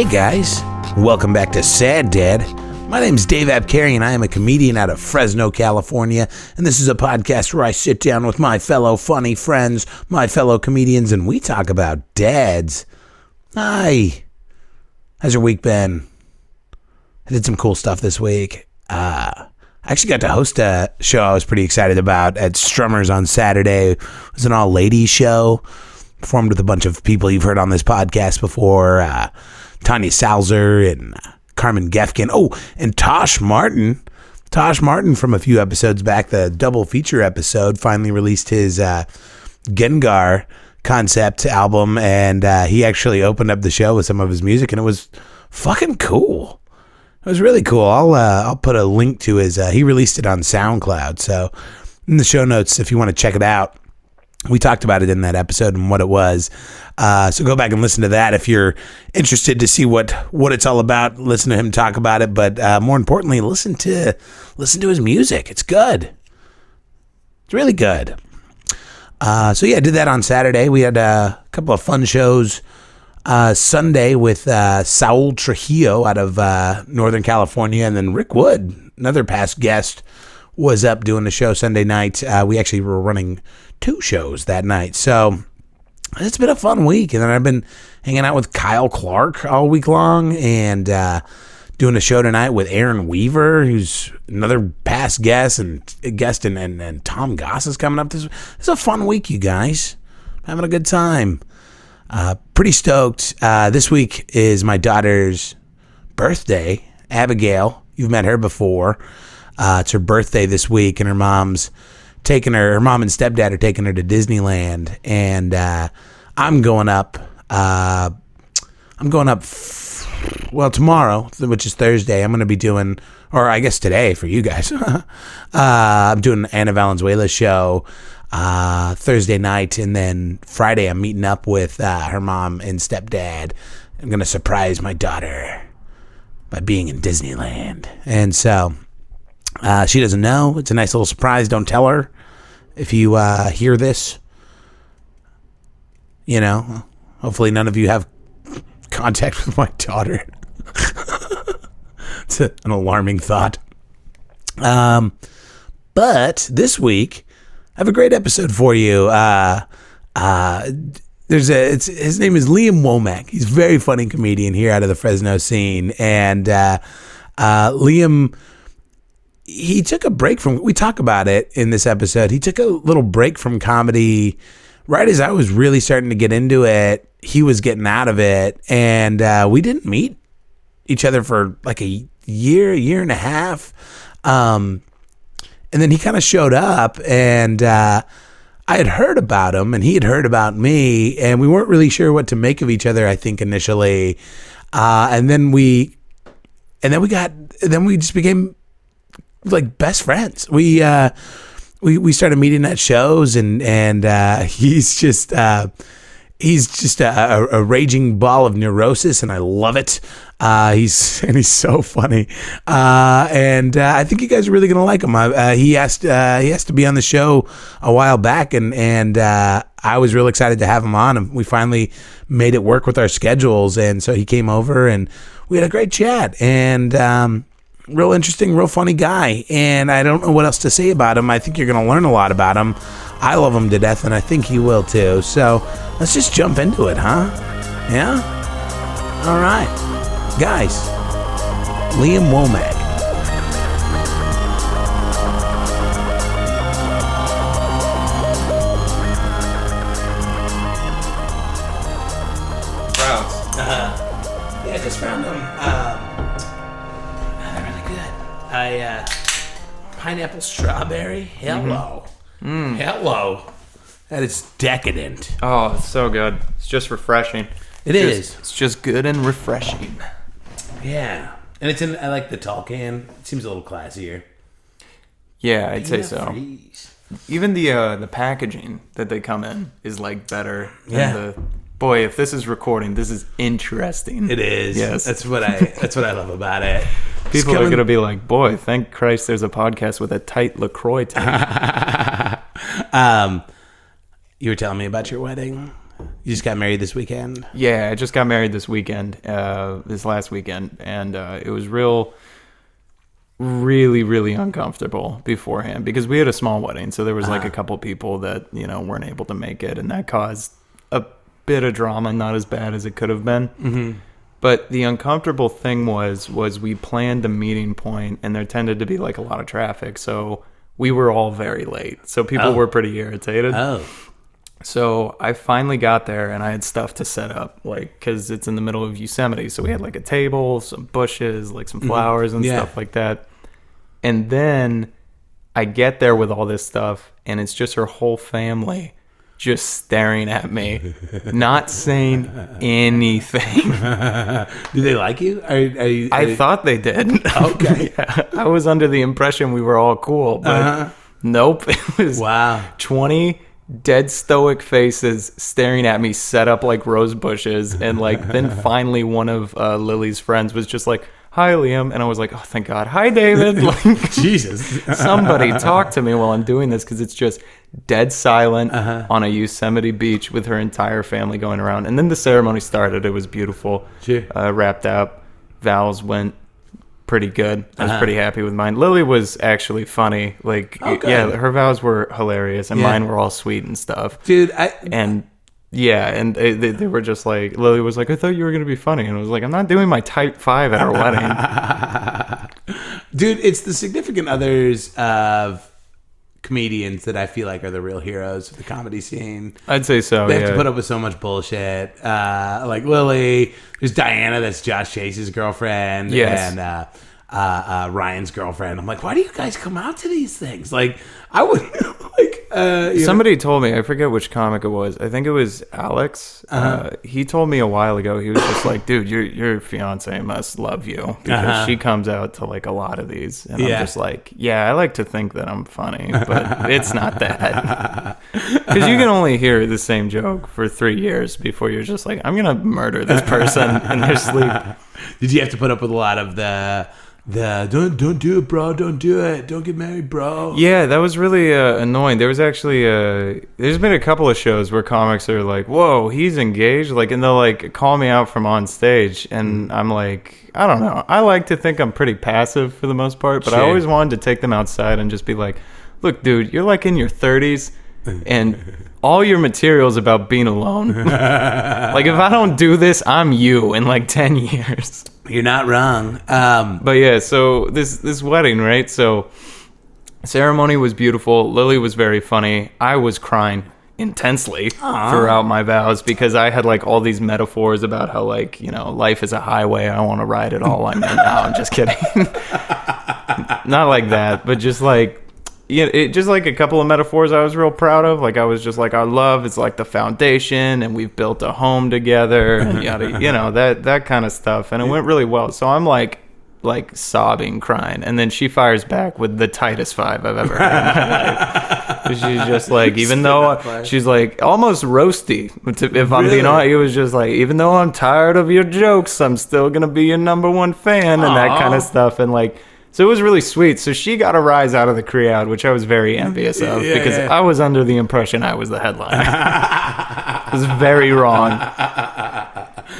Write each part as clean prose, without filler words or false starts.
Hey guys, welcome back to Sad Dad. My name's Dave Abkary and I am a comedian out of Fresno, California, and this is a podcast where I sit down with my fellow funny friends, my fellow comedians, and we talk about dads. Hi. How's your week been? I did some cool stuff this week. I actually got to host a show I was pretty excited about at Strummers on Saturday. It was an all-ladies show. Performed with a bunch of people you've heard on this podcast before. Tanya Salzer and Carmen Gefkin. Oh, and Tosh Martin. Tosh Martin from a few episodes back, the double feature episode, finally released his Gengar concept album, and he actually opened up the show with some of his music, and it was fucking cool. It was really cool. I'll put a link to his, he released it on SoundCloud, so in the show notes if you want to check it out. We talked about it in that episode and what it was. So go back and listen to that if you're interested to see what it's all about. Listen to him talk about it, but more importantly, listen to his music. It's good. It's really good. So yeah, I did that on Saturday. We had a couple of fun shows. Sunday with Saul Trujillo out of Northern California, and then Rick Wood, another past guest, was up doing the show Sunday night. We actually were running 2 shows that night. So it's been a fun week. And then I've been hanging out with Kyle Clark all week long and doing a show tonight with Aaron Weaver, who's another past guest, and Tom Goss is coming up. This is a fun week, you guys. I'm having a good time. Pretty stoked. This week is my daughter's birthday, Abigail. You've met her before. It's her birthday this week, and her mom and stepdad are taking her to Disneyland, and I'm going up tomorrow, which is Thursday. I'm going to be doing, or I guess today for you guys. I'm doing Anna Valenzuela's show Thursday night, and then Friday I'm meeting up with her mom and stepdad. I'm going to surprise my daughter by being in Disneyland, and so she doesn't know. It's a nice little surprise. Don't tell her if you hear this. You know, hopefully none of you have contact with my daughter. It's an alarming thought. But this week, I have a great episode for you. His name is Liam Womack. He's a very funny comedian here out of the Fresno scene, and Liam, he took a break from, we talk about it in this episode, he took a little break from comedy right as I was really starting to get into it. He was getting out of it, and we didn't meet each other for like a year and a half. And then he kind of showed up, and I had heard about him, and he had heard about me, and we weren't really sure what to make of each other, I think, initially. And then we just became like best friends. We started meeting at shows, and he's just a raging ball of neurosis, and I love it. He's so funny, and I think you guys are really gonna like him. He asked to be on the show a while back, and I was real excited to have him on, and we finally made it work with our schedules, and so he came over, and we had a great chat, and real interesting, real funny guy, and I don't know what else to say about him. I think you're going to learn a lot about him. I love him to death, and I think he will too. So let's just jump into it, huh? Yeah? All right. Guys, Liam Womack. Browns. Yeah, I just found them. Pineapple strawberry. Hello. Mm. Hello. That is decadent. Oh, it's so good. It's just refreshing. It's just good and refreshing. Yeah. And I like the tall can. It seems a little classier. Yeah, I'd say so. Even the packaging that they come in is like better than boy, if this is recording, this is interesting. It is. Yes. That's what I love about it. People are going to be like, boy, thank Christ there's a podcast with a tight LaCroix tape. You were telling me about your wedding. You just got married this weekend? Yeah, I just got married this weekend, this last weekend, and it was really, really uncomfortable beforehand because we had a small wedding, so there was like a couple people that, you know, weren't able to make it, and that caused a bit of drama, not as bad as it could have been. Mm-hmm. But the uncomfortable thing was we planned a meeting point, and there tended to be like a lot of traffic, so we were all very late. So people were pretty irritated. Oh. So I finally got there, and I had stuff to set up, like, because it's in the middle of Yosemite. So we had like a table, some bushes, like some flowers and stuff like that. And then I get there with all this stuff, and it's just her whole family just staring at me, not saying anything. Do they like you? I thought they did. Okay. Yeah, I was under the impression we were all cool, but nope. It was 20 dead stoic faces staring at me, set up like rose bushes, and like then finally one of Lily's friends was just like, "Hi, Liam," and I was like, "Oh, thank God." "Hi, David." Like, Jesus. Somebody talk to me while I'm doing this, because it's just dead silent on a Yosemite beach with her entire family going around. And then the ceremony started. It was beautiful. Sure. Wrapped up. Vows went pretty good. I was pretty happy with mine. Lily was actually funny. Like, yeah, her vows were hilarious, and mine were all sweet and stuff. Dude, and they were just like, Lily was like, "I thought you were going to be funny." And I was like, "I'm not doing my type 5 at our wedding." Dude, it's the significant others of comedians that I feel like are the real heroes of the comedy scene. I'd say so. They have to put up with so much bullshit. Like Lily, there's Diana, that's Josh Chase's girlfriend, and Ryan's girlfriend. I'm like, why do you guys come out to these things? Like, I would like. Somebody told me, I forget which comic it was. I think it was Alex. He told me a while ago. He was just like, "Dude, your fiance must love you because she comes out to like a lot of these." And I'm just like, "Yeah, I like to think that I'm funny, but it's not that." Because you can only hear the same joke for 3 years before you're just like, "I'm gonna murder this person in their sleep." Did you have to put up with a lot of the don't do it, bro, don't do it, don't get married, bro? Yeah, that was really annoying. There was actually there's been a couple of shows where comics are like, "Whoa, he's engaged," like, and they'll like call me out from on stage, and I'm like, I don't know, I like to think I'm pretty passive for the most part, but I always wanted to take them outside and just be like, "Look, dude, you're like in your 30s and all your material's about being alone. Like, if I don't do this, I'm you in like 10 years. You're not wrong. But yeah, so this wedding, right? So ceremony was beautiful. Lily was very funny. I was crying intensely throughout my vows because I had like all these metaphors about how, like, you know, life is a highway. I want to ride it all. No, I'm just kidding. Not like that, but just like, yeah, just like a couple of metaphors I was real proud of. Like, I was just like, our love is like the foundation, and we've built a home together, and yada, you know, that kind of stuff. And it went really well. So I'm like sobbing, crying, and then she fires back with the tightest 5 I've ever had in my life. She's just like, even though she's like almost roasty, if I'm being honest, it was just like, even though I'm tired of your jokes, I'm still gonna be your #1 fan, and that kind of stuff. And like, so it was really sweet. So she got a rise out of the crowd, which I was very envious of, because I was under the impression I was the headliner. It was very wrong.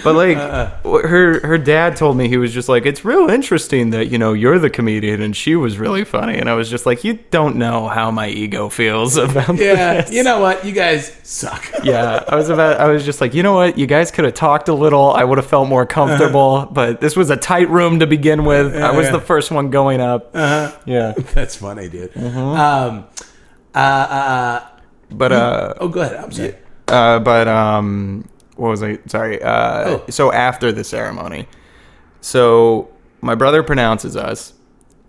But like, her dad told me, he was just like, "It's real interesting that, you know, you're the comedian and she was really funny." And I was just like, you don't know how my ego feels about this. You know what? You guys suck. Yeah, I was just like, you know what? You guys could have talked a little. I would have felt more comfortable. But this was a tight room to begin with. I was the first one going up. Yeah, that's funny, dude. But oh, go ahead. I'm sorry. What was I? Sorry. So after the ceremony, so my brother pronounces us,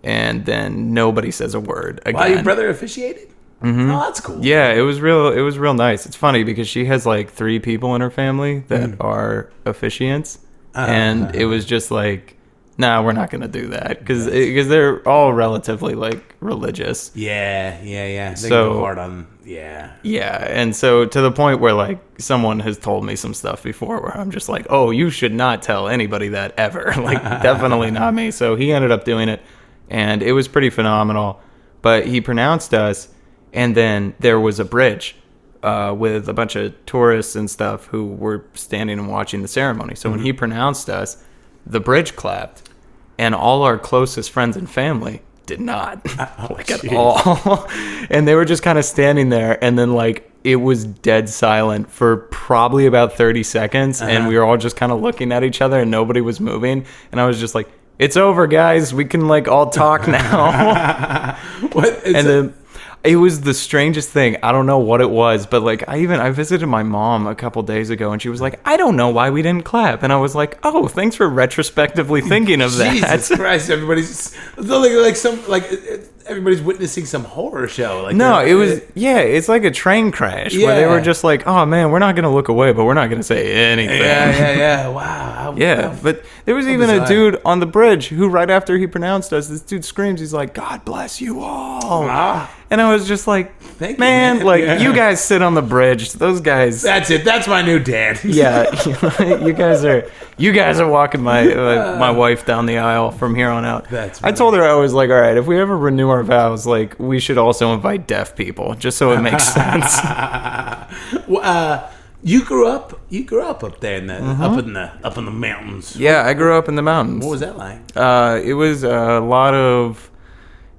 and then nobody says a word again. Wow, your brother officiated? Mm-hmm. Oh, that's cool. Yeah, it was real nice. It's funny because she has like 3 people in her family that are officiants, and it was just like, nah, we're not gonna do that because they're all relatively like religious. Yeah. They go hard on. Yeah, and so to the point where like someone has told me some stuff before where I'm just like, oh, you should not tell anybody that ever. Like, definitely not me. So he ended up doing it, and it was pretty phenomenal. But he pronounced us, and then there was a bridge with a bunch of tourists and stuff who were standing and watching the ceremony. So when he pronounced us, the bridge clapped, and all our closest friends and family did not, at all. And they were just kind of standing there, and then like it was dead silent for probably about 30 seconds, and we were all just kind of looking at each other, and nobody was moving. And I was just like, "It's over, guys. We can like all talk now." It was the strangest thing. I don't know what it was, but like I visited my mom a couple days ago, and she was like, "I don't know why we didn't clap." And I was like, "Oh, thanks for retrospectively thinking of that." Jesus Christ! Everybody's everybody's witnessing some horror show. Like no, it was it's like a train crash where they were just like, "Oh man, we're not gonna look away, but we're not gonna say anything." Yeah. Wow. But there was even a dude on the bridge who, right after he pronounced us, this dude screams, he's like, "God bless you all." And I was just like, Thank you, man, man. like you guys sit on the bridge. Those guys. That's it. That's my new dad. Yeah, you guys are walking my wife down the aisle from here on out. That's I told her, I was like, all right, if we ever renew our vows, like we should also invite deaf people, just so it makes sense. You grew up up there in the up in the mountains. Yeah, I grew up in the mountains. What was that like? It was a lot of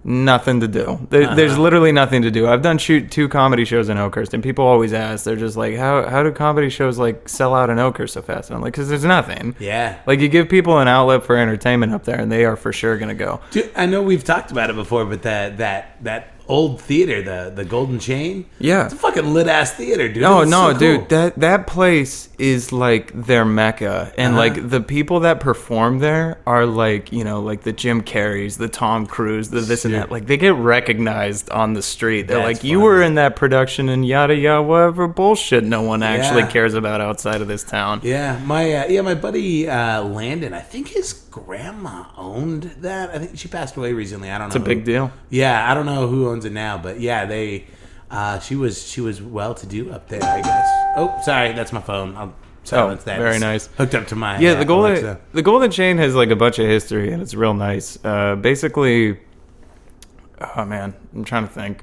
nothing to do. There's literally nothing to do. I've done 2 comedy shows in Oakhurst, and people always ask, they're just like, how do comedy shows like sell out in Oakhurst so fast? And I'm like, because there's nothing. Yeah. Like you give people an outlet for entertainment up there, and they are for sure gonna go. Dude, I know we've talked about it before, but that old theater, the Golden Chain. Yeah. It's a fucking lit ass theater, dude. Oh It's no, so dude, cool. that place is like their mecca, and like the people that perform there are like, you know, like the Jim Carreys, the Tom Cruise, the this and that. Like they get recognized on the street. They're That's like, you funny. were in that production and yada yada whatever bullshit no one actually cares about outside of this town. Yeah, my buddy Landon, I think his grandma owned that. I think she passed away recently. I don't know. It's a big deal. Yeah, I don't know who owns it now, but yeah, she was well to do up there, I guess. Oh, sorry, that's my phone. I'll silence that. Very It's nice. Hooked up to my the Golden Chain has like a bunch of history, and it's real nice. Basically, oh man, I'm trying to think.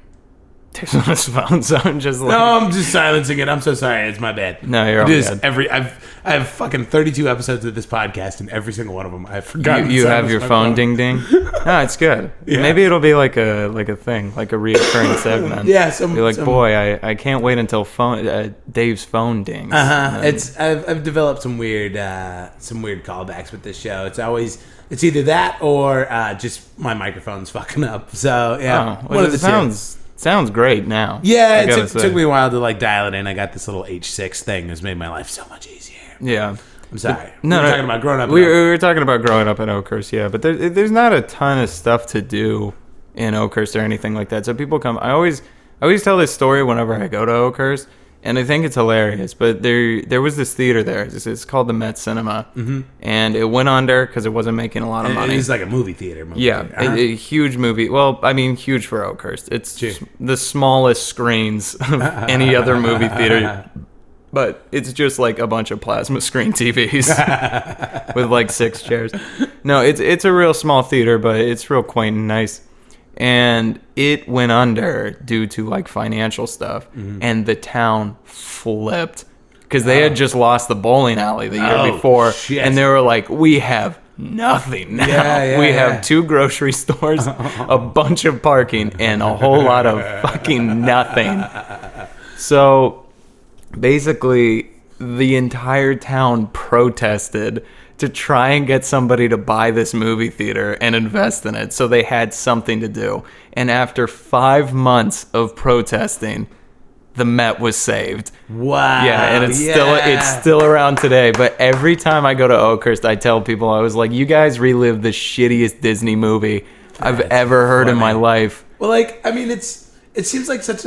Takes on his phone, so I'm just like, No, I'm just silencing it. I'm so sorry. It's my bad. No, you're all It is good. I have fucking 32 episodes of this podcast, and every single one of them I've forgotten. You to have silence your my phone ding ding. No, it's good. Yeah. Maybe it'll be like a thing, like a reoccurring segment. Yeah, You're like, boy, I can't wait until Dave's phone dings. I've developed some weird callbacks with this show. It's either that or just my microphone's fucking up. So yeah, Oh, well, it sounds great now. Yeah, it took me a while to like dial it in. I got this little H6 thing that's made my life so much easier. Yeah. I'm sorry. We were talking about growing up. We were talking about growing up in Oakhurst, yeah. But there's not a ton of stuff to do in Oakhurst or anything like that. So people come. I always tell this story whenever I go to Oakhurst, and I think it's hilarious. But there was this theater there. It's called the Met Cinema, and it went under because it wasn't making a lot of money. It's like a movie theater. A huge movie. Well, I mean, huge for Oakhurst. It's the smallest screens of any other movie theater. But it's just like a bunch of plasma screen TVs with like 6 chairs. No, it's a real small theater, but it's real quaint and nice. And it went under due to like financial stuff, and the town flipped because they had just lost the bowling alley the year before, and they were like, "We have nothing now. We have 2 grocery stores, a bunch of parking, and a whole lot of fucking nothing." So basically, the entire town protested to try and get somebody to buy this movie theater and invest in it, so they had something to do. And after 5 months of protesting, the Met was saved. Wow. Yeah, and it's still around today. But every time I go to Oakhurst, I tell people, I was like, you guys relive the shittiest Disney movie I've ever heard in my life. Well, like, I mean, it seems like it's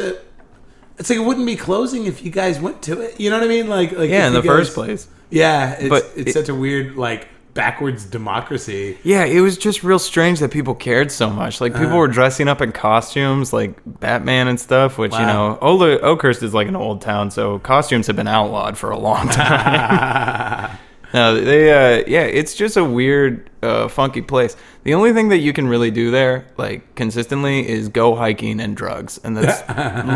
like it wouldn't be closing if you guys went to it. You know what I mean? Like yeah, in the first place. Yeah, it's such a weird, like, backwards democracy. Yeah, it was just real strange that people cared so much. Like, people were dressing up in costumes, like Batman and stuff, which, you know, Oakhurst is like an old town, so costumes have been outlawed for a long time. No, it's just a weird, funky place. The only thing that you can really do there, like, consistently is go hiking and drugs. And that's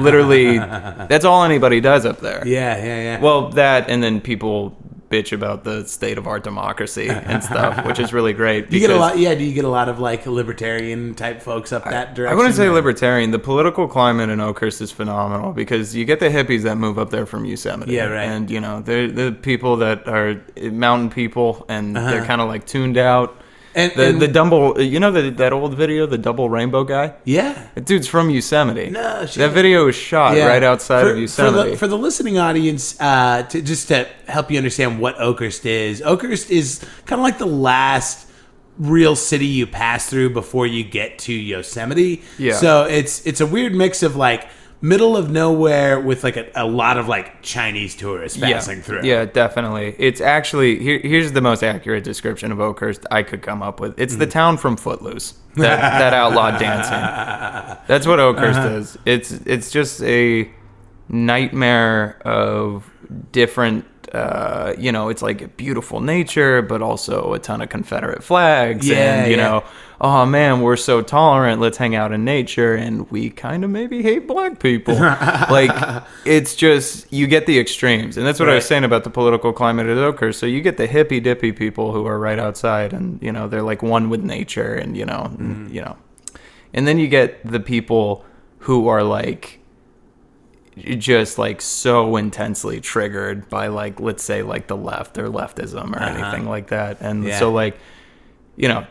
literally, that's all anybody does up there. Yeah. Well, that, and then people bitch about the state of our democracy and stuff, which is really great. Do you get a lot? Yeah, do you get a lot of like libertarian type folks up that direction? I wouldn't say libertarian. The political climate in Oakhurst is phenomenal because you get the hippies that move up there from Yosemite. Yeah, right. And they're the people that are mountain people, and they're kind of like tuned out. And the double, that old video, the double rainbow guy? Yeah. That dude's from Yosemite. No, shit. That video was shot right outside of Yosemite. For the listening audience, to help you understand what Oakhurst is kind of like the last real city you pass through before you get to Yosemite. Yeah. So it's a weird mix of like middle of nowhere with like a lot of like Chinese tourists passing through. Yeah, definitely. It's actually here's the most accurate description of Oakhurst I could come up with. It's the town from Footloose. That outlaw dancing. That's what Oakhurst is. It's just a nightmare of different it's like beautiful nature, but also a ton of Confederate flags. Oh man, we're so tolerant. Let's hang out in nature, and we kind of maybe hate black people. Like, it's just, you get the extremes, and that's what I was saying about the political climate at Oakhurst. So you get the hippy dippy people who are right outside, and they're like one with nature, and and then you get the people who are like just like so intensely triggered by like, let's say like the left or leftism or anything like that. And so like,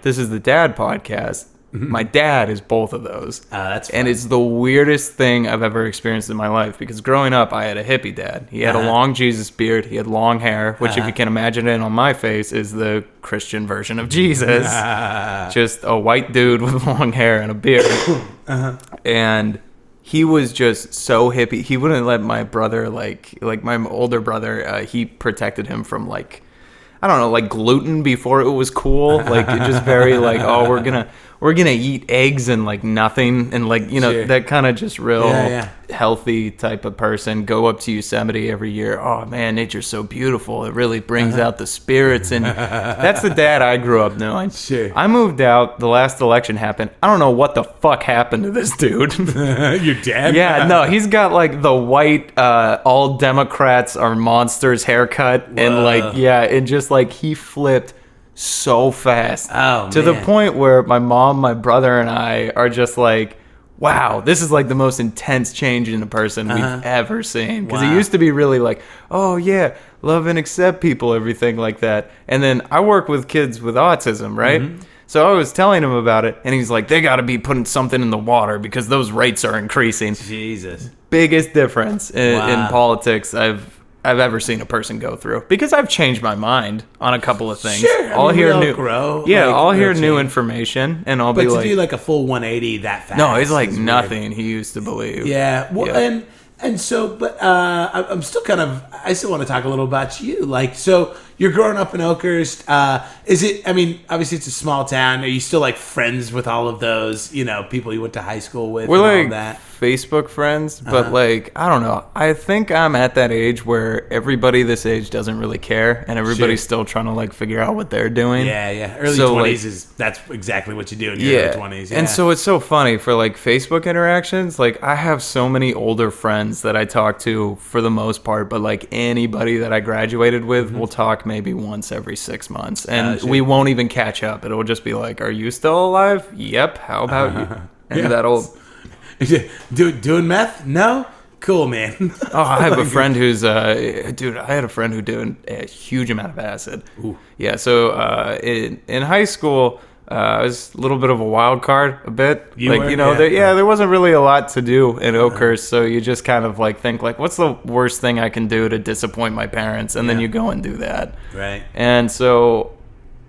this is the dad podcast. My dad is both of those. That's fun. And it's the weirdest thing I've ever experienced in my life, because growing up, I had a hippie dad. He had a long Jesus beard. He had long hair, which if you can imagine it on my face is the Christian version of Jesus. Just a white dude with long hair and a beard. And he was just so hippie. He wouldn't let my brother, like my older brother, he protected him from like, I don't know, like gluten before it was cool. Like, it just very like, oh, we're gonna eat eggs and like nothing, and like that kind of just real healthy type of person. Go up to Yosemite every year. Oh man, nature's so beautiful. It really brings out the spirits, and that's the dad I grew up knowing. Sure. I moved out. The last election happened. I don't know what the fuck happened to this dude. Your dad? Yeah, no, he's got like the white all Democrats are monsters haircut. Whoa. And like, and just like he flipped so fast to the point where my mom, my brother, and I are just like, wow, this is like the most intense change in a person we've ever seen. Because he used to be really like, oh yeah, love and accept people, everything like that. And then I work with kids with autism, right? So I was telling him about it, and he's like, they got to be putting something in the water because those rates are increasing. Jesus. Biggest difference in politics I've ever seen a person go through, because I've changed my mind on a couple of things. Sure, I'll hear new grow. Yeah, like, I'll hear new information, and I'll be like, to do like a full 180 that fast. No, it's like nothing he used to believe. Yeah, well, and so, but I'm still I still want to talk a little about you. Like, so you're growing up in Oakhurst. Is it? I mean, obviously it's a small town. Are you still like friends with all of those, people you went to high school with? We're and like all that? Facebook friends, but like, I don't know. I think I'm at that age where everybody this age doesn't really care, and everybody's still trying to like figure out what they're doing. Yeah. Early 20s that's exactly what you do in your early 20s. Yeah. And so it's so funny for like Facebook interactions. Like, I have so many older friends that I talk to for the most part, but like anybody that I graduated with, we'll talk maybe once every 6 months, and we won't even catch up. It'll just be like, are you still alive? Yep. How about you? And that old... Doing meth? No? Cool, man. Oh, I have a friend who's I had a friend who did a huge amount of acid. Ooh. Yeah, so in high school, I was a little bit of a wild card a bit. There wasn't really a lot to do in Oakhurst, so you just kind of like think like, what's the worst thing I can do to disappoint my parents? And then you go and do that. Right. And so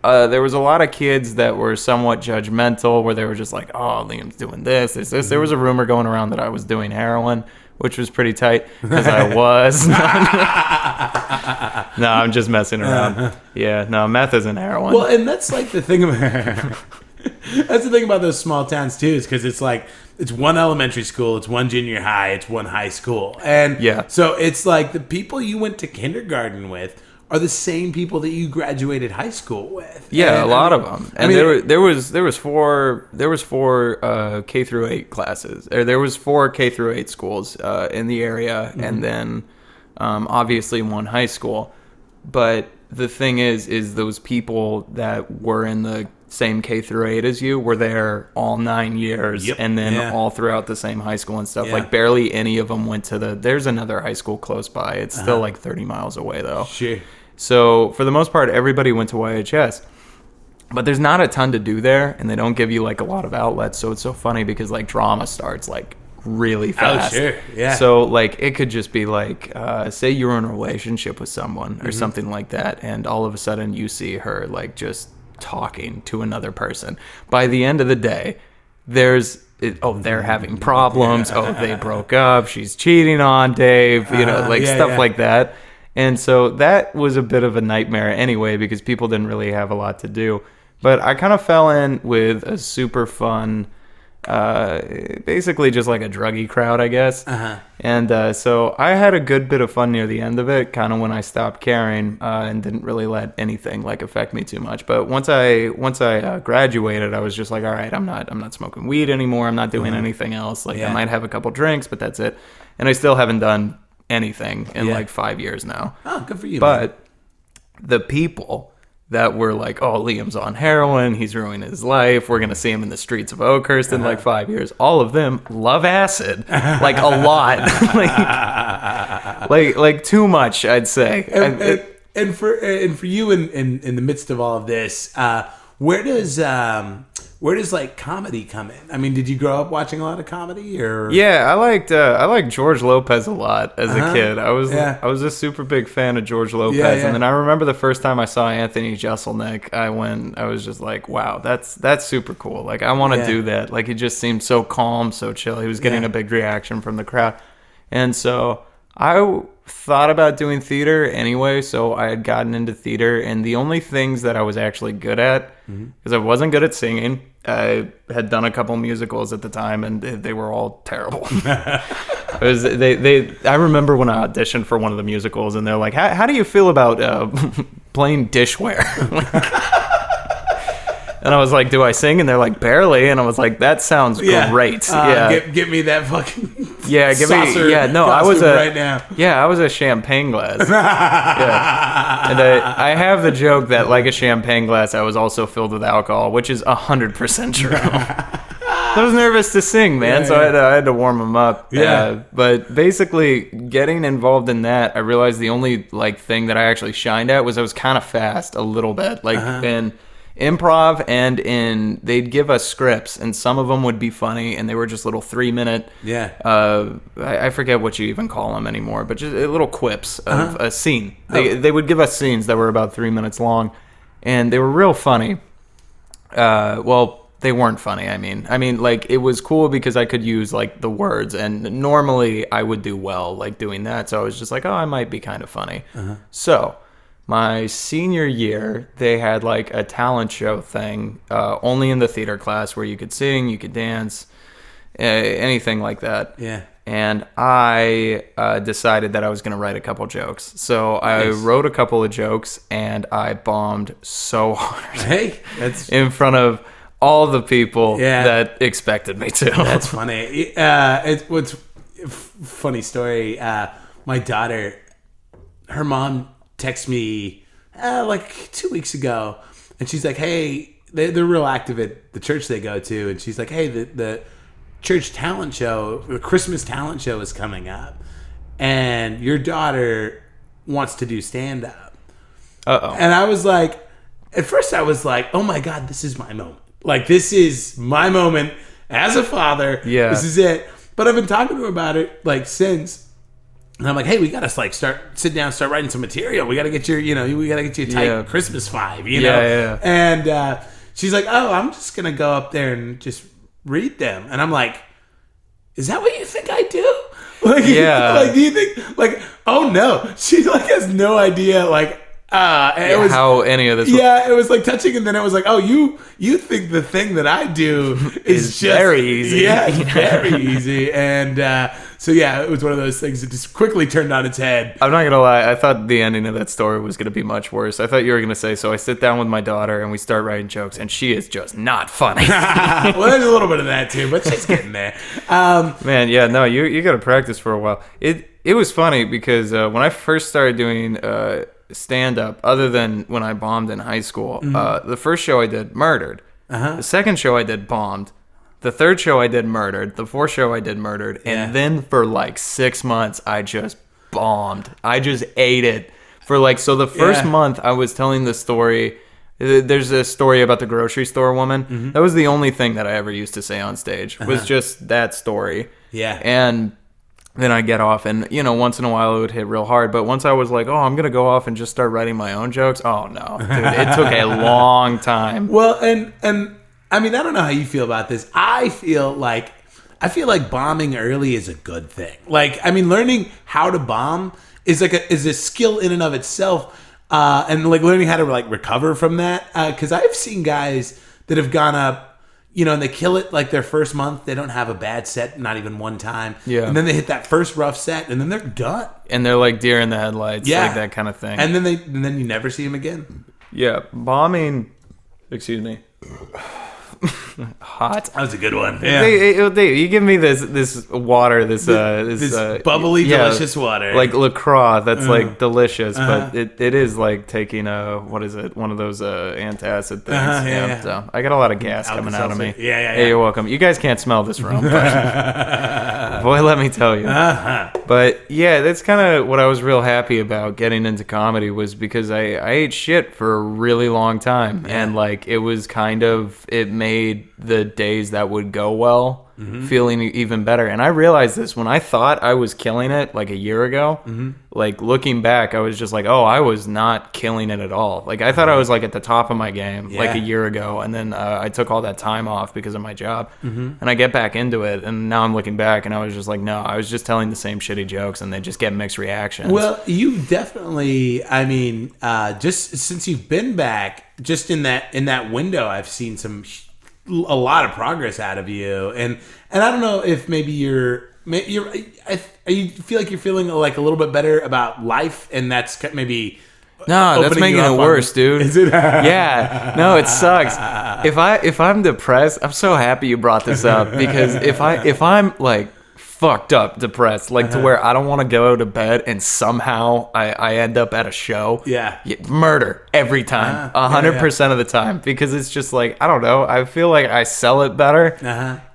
there was a lot of kids that were somewhat judgmental, where they were just like, oh, Liam's doing this. There was a rumor going around that I was doing heroin, which was pretty tight, because I was. No, I'm just messing around. Yeah, no, meth isn't heroin. Well, and that's like the thing about that's the thing about those small towns too, is because it's like, it's one elementary school, it's one junior high, it's one high school, and so it's like the people you went to kindergarten with are the same people that you graduated high school with. Yeah, and, a lot of them. And there was four K through 8 classes. Or there was 4 K through 8 schools in the area, and then obviously one high school. But the thing is those people that were in the same K through 8 as you were there all 9 years, and then all throughout the same high school and stuff. Yeah. Like barely any of them went to there's another high school close by. It's still like 30 miles away though. Sure. So for the most part, everybody went to YHS. But there's not a ton to do there, and they don't give you like a lot of outlets. So it's so funny because like drama starts like really fast. Oh, sure. Yeah. So like it could just be like, say you're in a relationship with someone or something like that, and all of a sudden you see her like just talking to another person. By the end of the day, they're having problems. Oh, they broke up. She's cheating on Dave. Stuff like that. And so that was a bit of a nightmare anyway, because people didn't really have a lot to do. But I kind of fell in with a super fun, basically just like a druggy crowd, I guess. And so I had a good bit of fun near the end of it, kind of when I stopped caring and didn't really let anything like affect me too much. But once I graduated, I was just like, all right, I'm not smoking weed anymore. I'm not doing anything else. Like I might have a couple drinks, but that's it. And I still haven't done anything in like 5 years now. Oh, good for you. But the people that were like, oh, Liam's on heroin, he's ruining his life, we're gonna see him in the streets of Oakhurst in like 5 years, all of them love acid like a lot. like too much, I'd say. And for you in the midst of all of this, where does like comedy come in? I mean, did you grow up watching a lot of comedy, or? Yeah, I liked George Lopez a lot as a kid. I was a super big fan of George Lopez, and then I remember the first time I saw Anthony Jeselnik, I was just like, wow, that's super cool. Like I want to do that. Like he just seemed so calm, so chill. He was getting a big reaction from the crowd, and so I thought about doing theater anyway, so I had gotten into theater, and the only things that I was actually good at, because I wasn't good at singing. I had done a couple musicals at the time, and they were all terrible. I remember when I auditioned for one of the musicals, and they're like, how do you feel about playing dishware? And I was like, do I sing? And they're like, barely. And I was like, that sounds great. Give me that fucking I was right now. Yeah, I was a champagne glass. And I have the joke that like a champagne glass, I was also filled with alcohol, which is 100% true. I was nervous to sing, man, so I had to warm them up. But basically, getting involved in that, I realized the only like thing that I actually shined at was I was kind of fast a little bit, like in improv, and they'd give us scripts, and some of them would be funny, and they were just little 3-minute. I forget what you even call them anymore, but just little quips of a scene. They would give us scenes that were about 3 minutes long, and they were real funny. Well, they weren't funny. I mean, like it was cool because I could use like the words, and normally I would do well like doing that. So I was just like, oh, I might be kind of funny. So my senior year, they had like a talent show thing, only in the theater class, where you could sing, you could dance, anything like that. Yeah. And I decided that I was going to write a couple jokes. So I wrote a couple of jokes, and I bombed so hard. Hey, that's in front of all the people that expected me to. That's funny. What's funny story. My daughter, her mom texted me like 2 weeks ago, and she's like, hey, they're real active at the church they go to, and she's like, hey, the church talent show, the Christmas talent show is coming up, and your daughter wants to do stand-up. And I was like, at first I was like, oh my God, this is my moment. Like, this is my moment as a father. Yeah. This is it. But I've been talking to her about it like since. And I'm like, hey, we gotta like sit down, start writing some material. We gotta get your, we gotta get you a tight Christmas vibe, you know? Yeah. And she's like, oh, I'm just gonna go up there and just read them. And I'm like, is that what you think I do? Like, yeah. Like, do you think, like, oh no, she like has no idea like how any of this. Yeah, it was like touching, and then it was like, oh, you think the thing that I do is just very easy. Yeah, it's very easy, and so yeah, it was one of those things that just quickly turned on its head. I'm not gonna lie, I thought the ending of that story was gonna be much worse. I thought you were gonna say, so I sit down with my daughter and we start writing jokes, and she is just not funny. Well, there's a little bit of that too, but she's getting there. Man, yeah, no, you got to practice for a while. It was funny because when I first started doing stand up, other than when I bombed in high school, the first show I did, murdered. The second show I did, bombed. The third show I did, murdered. The fourth show I did, murdered. And then for like 6 months, I just bombed. I just ate it for like, so the first month I was telling the story. There's a story about the grocery store woman. That was the only thing that I ever used to say on stage, was just that story. Yeah. And then I get off, and, you know, once in a while it would hit real hard. But once I was like, oh, I'm going to go off and just start writing my own jokes. Oh, no. Dude, it took a long time. Well, and I mean, I don't know how you feel about this. I feel like bombing early is a good thing. Like, I mean, learning how to bomb is a skill in and of itself. And like learning how to like recover from that, because I've seen guys that have gone up, you know, and they kill it like their first month. They don't have a bad set, not even one time. Yeah. And then they hit that first rough set, and then they're done. And they're like deer in the headlights, like that kind of thing. And then you never see them again. Yeah, bombing. Excuse me. Hot. That was a good one. Yeah. You give me this water, this bubbly, delicious water, like LaCroix. That's like delicious, but it is like taking what is it? One of those antacid things. So I got a lot of gas coming out of me. Yeah. Hey, you're welcome. You guys can't smell this room, but boy, let me tell you. But yeah, that's kind of what I was real happy about getting into comedy, was because I ate shit for a really long time, and like it was kind of, it made the days that would go well feeling even better. And I realized this when I thought I was killing it like a year ago. Like looking back, I was just like, oh, I was not killing it at all. Like I thought I was like at the top of my game like a year ago, and then I took all that time off because of my job, and I get back into it, and now I'm looking back and I was just like, no, I was just telling the same shitty jokes and they just get mixed reactions. Well, you definitely, I mean, just since you've been back, just in that window, I've seen a lot of progress out of you, and I don't know if maybe you feel like you're feeling like a little bit better about life, and that's maybe that's making it worse, dude. Is it? Yeah, no, it sucks. If I'm depressed, I'm so happy you brought this up, because if I'm like fucked up depressed, like to where I don't want to go to bed, and somehow I end up at a show, murder every time, 100% of the time, because it's just like, I don't know, I feel like I sell it better,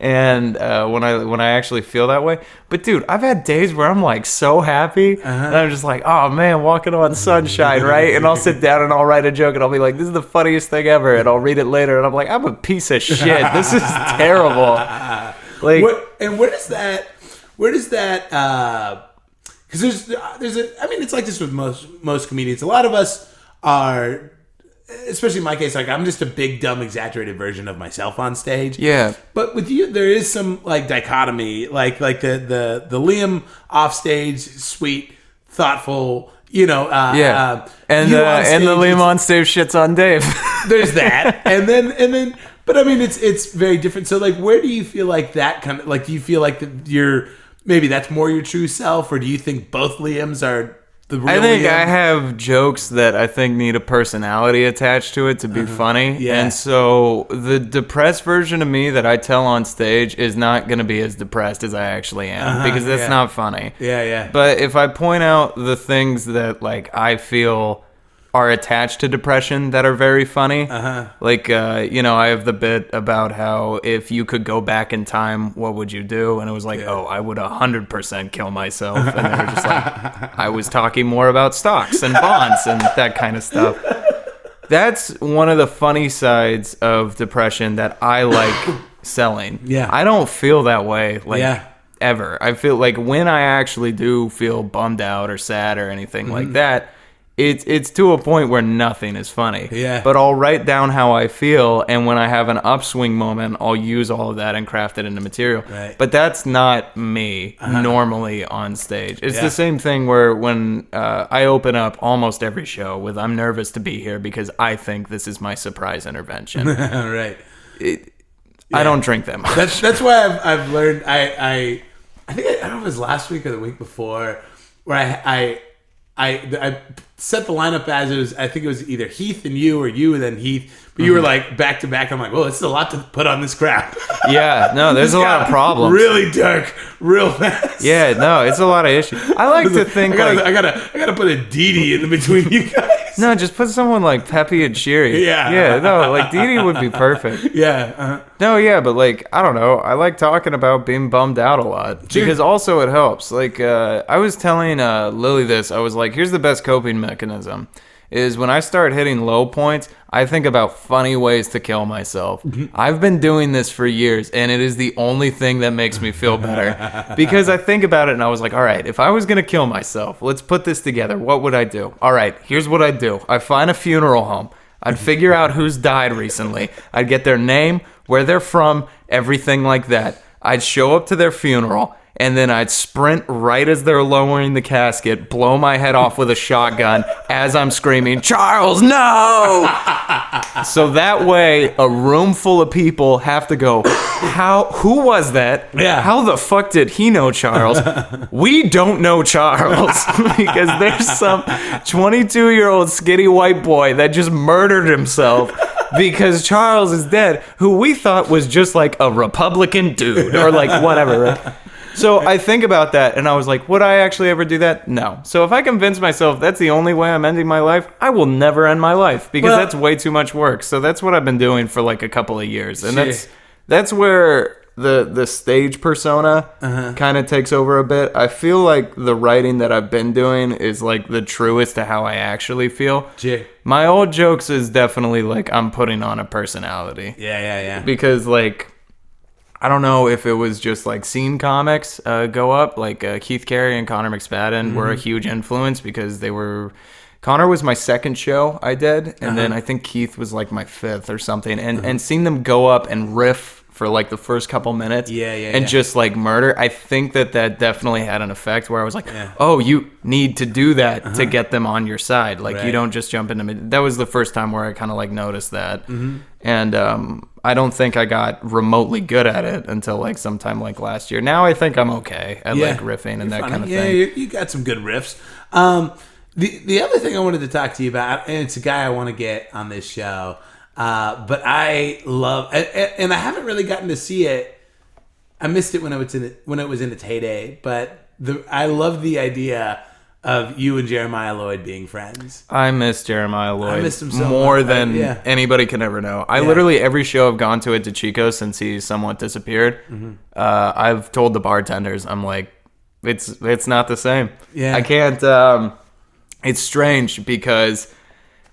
and when I actually feel that way. But dude, I've had days where I'm like so happy, and I'm just like, oh man, walking on sunshine, right? And I'll sit down and That write a joke, and I'll be like, this is the funniest thing ever, and I'll read it later, and I'm like, I'm a piece of shit, this is terrible. Like, where does that because I mean, it's like this with most comedians. A lot of us are, especially in my case, like I'm just a big dumb exaggerated version of myself on stage. Yeah. But with you, there is some like dichotomy, like the Liam off stage, sweet, thoughtful, you know. And the Liam on stage shits on Dave. There's that, and then. But I mean, it's very different. So like, where do you feel like that kind of like? Do you feel like maybe that's more your true self, or do you think both Liams are the real? I think Liam? I have jokes that I think need a personality attached to it to be funny. Yeah. And so the depressed version of me that I tell on stage is not going to be as depressed as I actually am, because that's not funny. Yeah. But if I point out the things that like I feel are attached to depression that are very funny. Like, you know, I have the bit about how if you could go back in time, what would you do? And it was like, I would 100% kill myself. And they were just like, I was talking more about stocks and bonds and that kind of stuff. That's one of the funny sides of depression that I like selling. Yeah. I don't feel that way, like, ever. I feel like when I actually do feel bummed out or sad or anything like that, it's to a point where nothing is funny. Yeah. But I'll write down how I feel, and when I have an upswing moment, I'll use all of that and craft it into material. Right. But that's not me normally on stage. It's the same thing where when I open up almost every show with "I'm nervous to be here because I think this is my surprise intervention." Right. I don't drink that much. That's why I've learned. I think I don't know if it was last week or the week before where I set the lineup as it was. I think it was either Heath and you, or you and then Heath. But you were like back to back. I'm like, well, it's a lot to put on this crap. Yeah, no, there's a lot of problems. Really dark, real fast. Yeah, no, it's a lot of issues. I like to think I gotta put a Dee in between you guys. No, just put someone like peppy and cheery. Yeah. No, like Dee would be perfect. Yeah. No, yeah, but like, I don't know. I like talking about being bummed out a lot. Sure. Because also it helps. Like, I was telling Lily this. I was like, here's the best coping mechanism. Is when I start hitting low points, I think about funny ways to kill myself. I've been doing this for years, and it is the only thing that makes me feel better. Because I think about it, and I was like, all right, if I was going to kill myself, let's put this together. What would I do? All right, here's what I'd do. I'd find a funeral home. I'd figure out who's died recently. I'd get their name, where they're from, everything like that. I'd show up to their funeral, and then I'd sprint right as they're lowering the casket, blow my head off with a shotgun as I'm screaming, "Charles, no!" So that way, a room full of people have to go, who was that? Yeah. How the fuck did he know Charles? We don't know Charles. Because there's some 22-year-old skinny white boy that just murdered himself because Charles is dead, who we thought was just like a Republican dude or like whatever, right? So I think about that, and I was like, would I actually ever do that? No. So if I convince myself that's the only way I'm ending my life, I will never end my life, because that's way too much work. So that's what I've been doing for like a couple of years. And that's where the stage persona kind of takes over a bit. I feel like the writing that I've been doing is like the truest to how I actually feel. My old jokes is definitely like I'm putting on a personality. Yeah. Because like, I don't know if it was just like scene comics go up, like Keith Carey and Connor McSpadden were a huge influence because they were... Connor was my second show I did, and then I think Keith was like my fifth or something, and seeing them go up and riff for like the first couple minutes and just like murder, I think that definitely had an effect where I was like, oh, you need to do that to get them on your side. Like you don't just jump into that was the first time where I kind of like noticed that. And I don't think I got remotely good at it until like sometime like last year. Now I think I'm okay at like riffing and that kind of thing. Yeah, you got some good riffs. The other thing I wanted to talk to you about, and it's a guy I want to get on this show, but I love, and I haven't really gotten to see it. I missed it when it was in its heyday, but I love the idea of you and Jeremiah Lloyd being friends. I miss Jeremiah Lloyd. I missed him so more much. than anybody can ever know. I literally, every show I've gone to at DeChico since he somewhat disappeared, I've told the bartenders, I'm like, it's not the same. I can't, it's strange because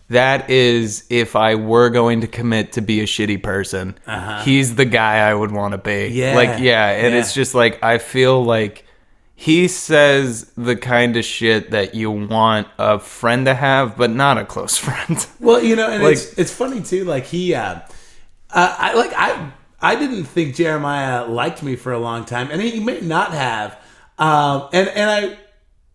that is, if I were going to commit to be a shitty person, he's the guy I would want to be. And it's just like, I feel like he says the kind of shit that you want a friend to have, but not a close friend. Well, and like, it's funny too. Like he, I didn't think Jeremiah liked me for a long time, and he may not have. And I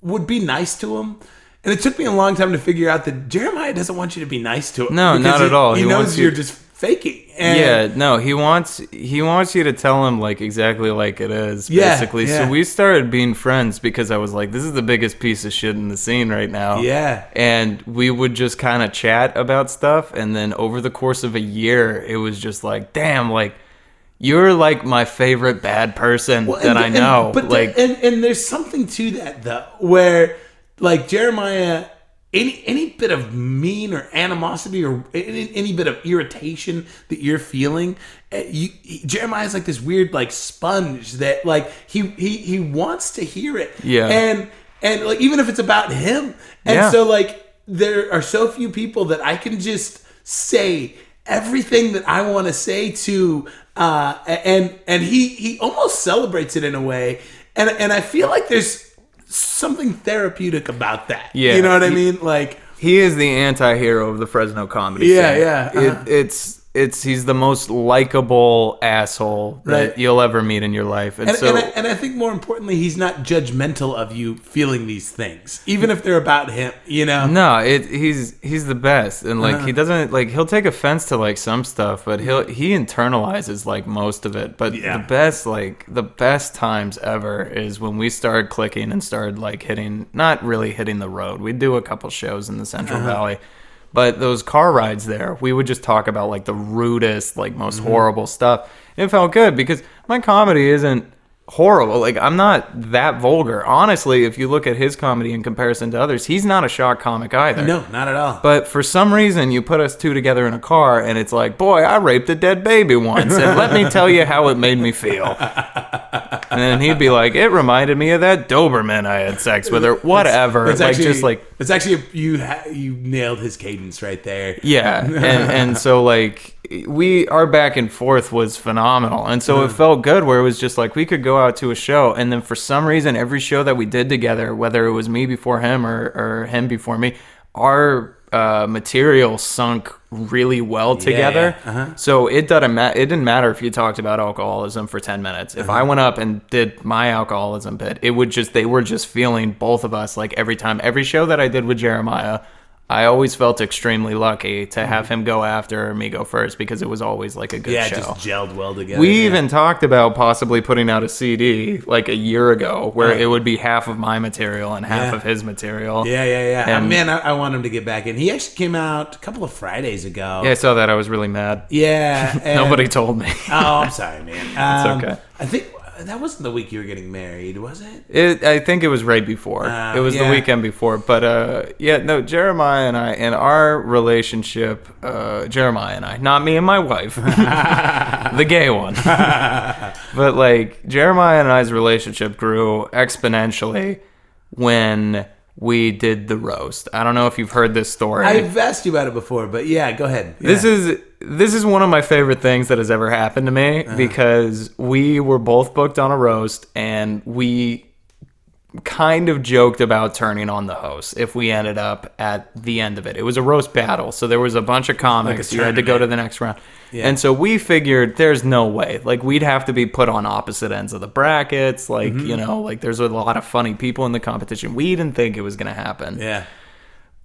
would be nice to him. And it took me a long time to figure out that Jeremiah doesn't want you to be nice to him. No, not at all. He knows you're just faking. And he wants you to tell him like exactly like it is, basically. So we started being friends because I was like, this is the biggest piece of shit in the scene right now. And we would just kind of chat about stuff, and then over the course of a year, it was just like, damn, like, you're like my favorite bad person that I know. But there's something to that though, where like Jeremiah, any bit of mean or animosity or any bit of irritation that you're feeling, Jeremiah's like this weird like sponge that like he wants to hear it. And like even if it's about him. And so like there are so few people that I can just say everything that I want to say to, and he almost celebrates it in a way, and I feel like there's something therapeutic about that. You know what I mean? Like He is the anti-hero of the Fresno comedy Yeah, scene. yeah. He's the most likable asshole that you'll ever meet in your life. And I think more importantly, he's not judgmental of you feeling these things, even if they're about him, you know? No, he's the best. And like he doesn't like he'll take offense to like some stuff, but he internalizes like most of it. But the best times ever is when we started clicking and started like not really hitting the road. We'd do a couple shows in the Central Valley. But those car rides there, we would just talk about like the rudest, like most horrible stuff. And it felt good because my comedy isn't horrible. Like I'm not that vulgar. Honestly, if you look at his comedy in comparison to others, he's not a shock comic either. No, not at all. But for some reason, you put us two together in a car and it's like, boy, I raped a dead baby once. And let me tell you how it made me feel. And then he'd be like, it reminded me of that Doberman I had sex with, or whatever. It's actually you nailed his cadence right there. Yeah, and so like our back and forth was phenomenal, and so it felt good where it was just like we could go out to a show, and then for some reason every show that we did together, whether it was me before him or him before me, our material sunk really well together. So it didn't matter if you talked about alcoholism for 10 minutes. If I went up and did my alcoholism bit, they were just feeling, both of us, like every show that I did with Jeremiah, I always felt extremely lucky to have him go after or me go first, because it was always like a good show. Yeah, just gelled well together. We even talked about possibly putting out a CD like a year ago where it would be half of my material and half of his material. Yeah. And man, I want him to get back in. He actually came out a couple of Fridays ago. Yeah, I saw that. I was really mad. Yeah. Nobody told me. Oh, I'm sorry, man. It's okay. I think that wasn't the week you were getting married, was it? I think it was right before. It was the weekend before. But Jeremiah and I, and our relationship, Jeremiah and I, not me and my wife, the gay one. But like Jeremiah and I's relationship grew exponentially when we did the roast. I don't know if you've heard this story. I've asked you about it before, but yeah, go ahead. Yeah. This is one of my favorite things that has ever happened to me, because we were both booked on a roast and we kind of joked about turning on the host if we ended up at the end of it. It was a roast battle, so there was a bunch of comics. You had to go to the next round. Yeah. And so we figured there's no way. Like, we'd have to be put on opposite ends of the brackets. Like, like there's a lot of funny people in the competition. We didn't think it was going to happen. Yeah.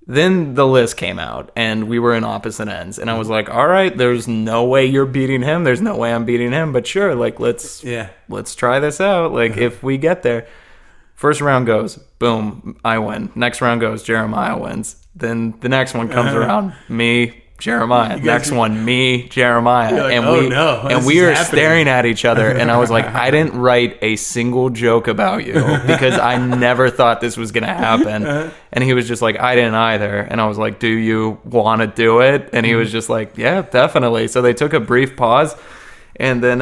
Then the list came out, and we were in opposite ends. And I was like, all right, there's no way you're beating him. There's no way I'm beating him. But sure, like, let's try this out. Like, if we get there. First round goes, boom, I win. Next round goes, Jeremiah wins. Then the next one comes around, me, Jeremiah. Next one, me, Jeremiah. Like, and we were staring at each other, and I was like, I didn't write a single joke about you because I never thought this was going to happen. And he was just like, I didn't either. And I was like, do you want to do it? And he was just like, yeah, definitely. So they took a brief pause, and then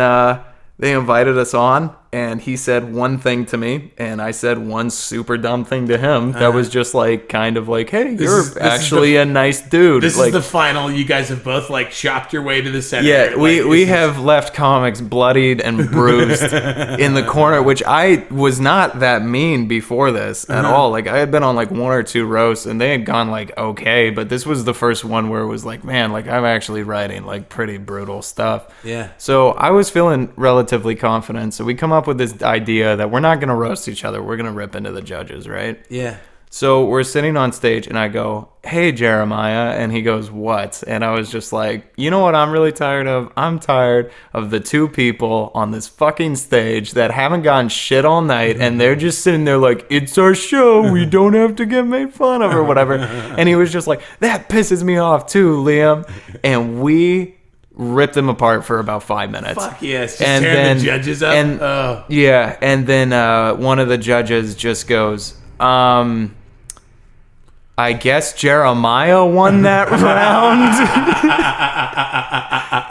they invited us on, and he said one thing to me, and I said one super dumb thing to him that was just like, kind of like, hey, you're actually a nice dude. This like, is the final. You guys have both like chopped your way to the center. Yeah, we have left comics bloodied and bruised in the corner, which I was not that mean before this at all. Like, I had been on like one or two roasts, and they had gone like okay, but this was the first one where it was like, man, like I'm actually writing like pretty brutal stuff. Yeah. So I was feeling relatively confident. So we come up with this idea that we're not going to roast each other. We're going to rip into the judges, right? Yeah. So we're sitting on stage, and I go, hey, Jeremiah. And he goes, what? And I was just like, you know what I'm really tired of? I'm tired of the two people on this fucking stage that haven't gotten shit all night, and they're just sitting there like, it's our show. We don't have to get made fun of or whatever. And he was just like, that pisses me off too, Liam. And we ripped them apart for about 5 minutes. Fuck yes. Just and tearing the judges up. And, yeah. And then one of the judges just goes, I guess Jeremiah won that round.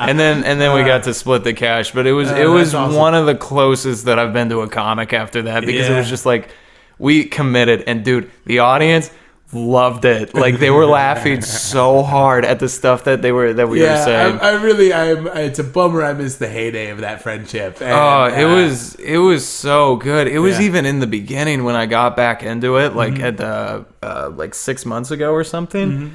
and then we got to split the cash. But it was awesome. One of the closest that I've been to a comic after that, because it was just like, we committed. And dude, the audience loved it. Like they were laughing so hard at the stuff that we were saying. It's a bummer I missed the heyday of that friendship. And, it was so good. It was even in the beginning when I got back into it, like at the like 6 months ago or something. Mm-hmm.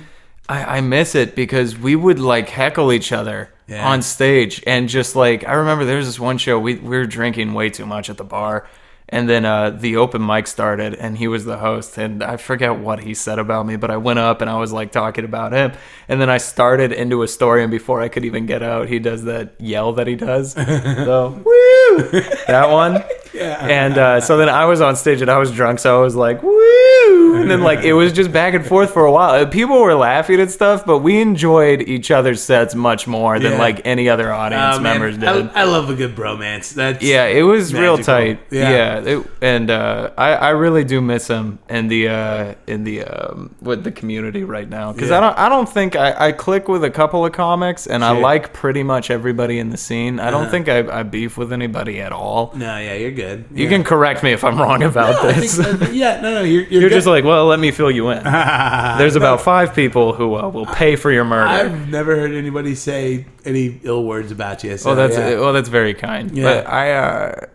I miss it because we would like heckle each other on stage, and just like I remember there was this one show we were drinking way too much at the bar. And then the open mic started, and he was the host, and I forget what he said about me, but I went up and I was like talking about him, and then I started into a story, and before I could even get out, he does that yell that he does, so woo, that one, and so then I was on stage and I was drunk, so I was like woo, and then like it was just back and forth for a while. People were laughing and stuff, but we enjoyed each other's sets much more than like any other audience members did. I love a good bromance. It was magical. Real tight. And I really do miss him in the with the community right now, because I don't think I click with a couple of comics, and I like pretty much everybody in the scene. I don't think I beef with anybody at all. No, you're good. You can correct me if I'm wrong about this. You're just like, well, let me fill you in. There's about 5 people who will pay for your murder. I've never heard anybody say any ill words about you. So, that's very kind. Yeah.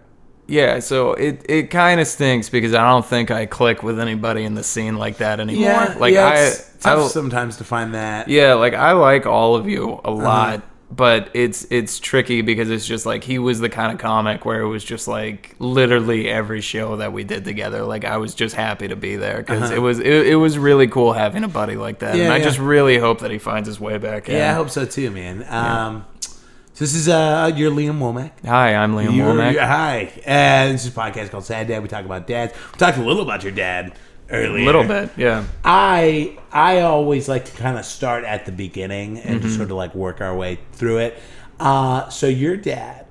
But so it kind of stinks because I don't think I click with anybody in the scene like that anymore. It's tough sometimes to find that. Yeah, like I like all of you a lot, but it's tricky because it's just like he was the kind of comic where it was just like literally every show that we did together, like I was just happy to be there because it was really cool having a buddy like that, and I just really hope that he finds his way back in. Yeah, I hope so too, man. So this is you're Liam Womack. Hi, I'm Liam Womack. Hi, and this is a podcast called Sad Dad. We talk about dads. We talked a little about your dad earlier. A little bit, yeah. I always like to kind of start at the beginning and just sort of like work our way through it. So your dad,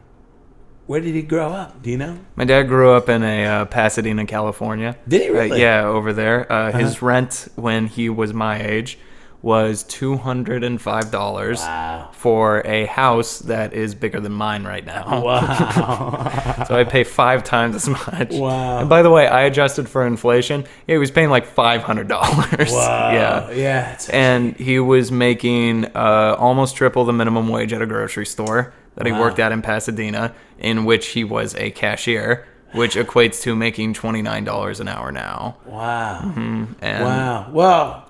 where did he grow up? Do you know? My dad grew up in Pasadena, California. Did he really? Yeah, over there. His rent when he was my age was $205 for a house that is bigger than mine right now. Wow. So I pay 5 times as much. Wow. And by the way, I adjusted for inflation. He was paying like $500. Wow. Yeah. And he was making almost triple the minimum wage at a grocery store that he worked at in Pasadena, in which he was a cashier, which equates to making $29 an hour now. Wow. Mm-hmm. Wow. Well,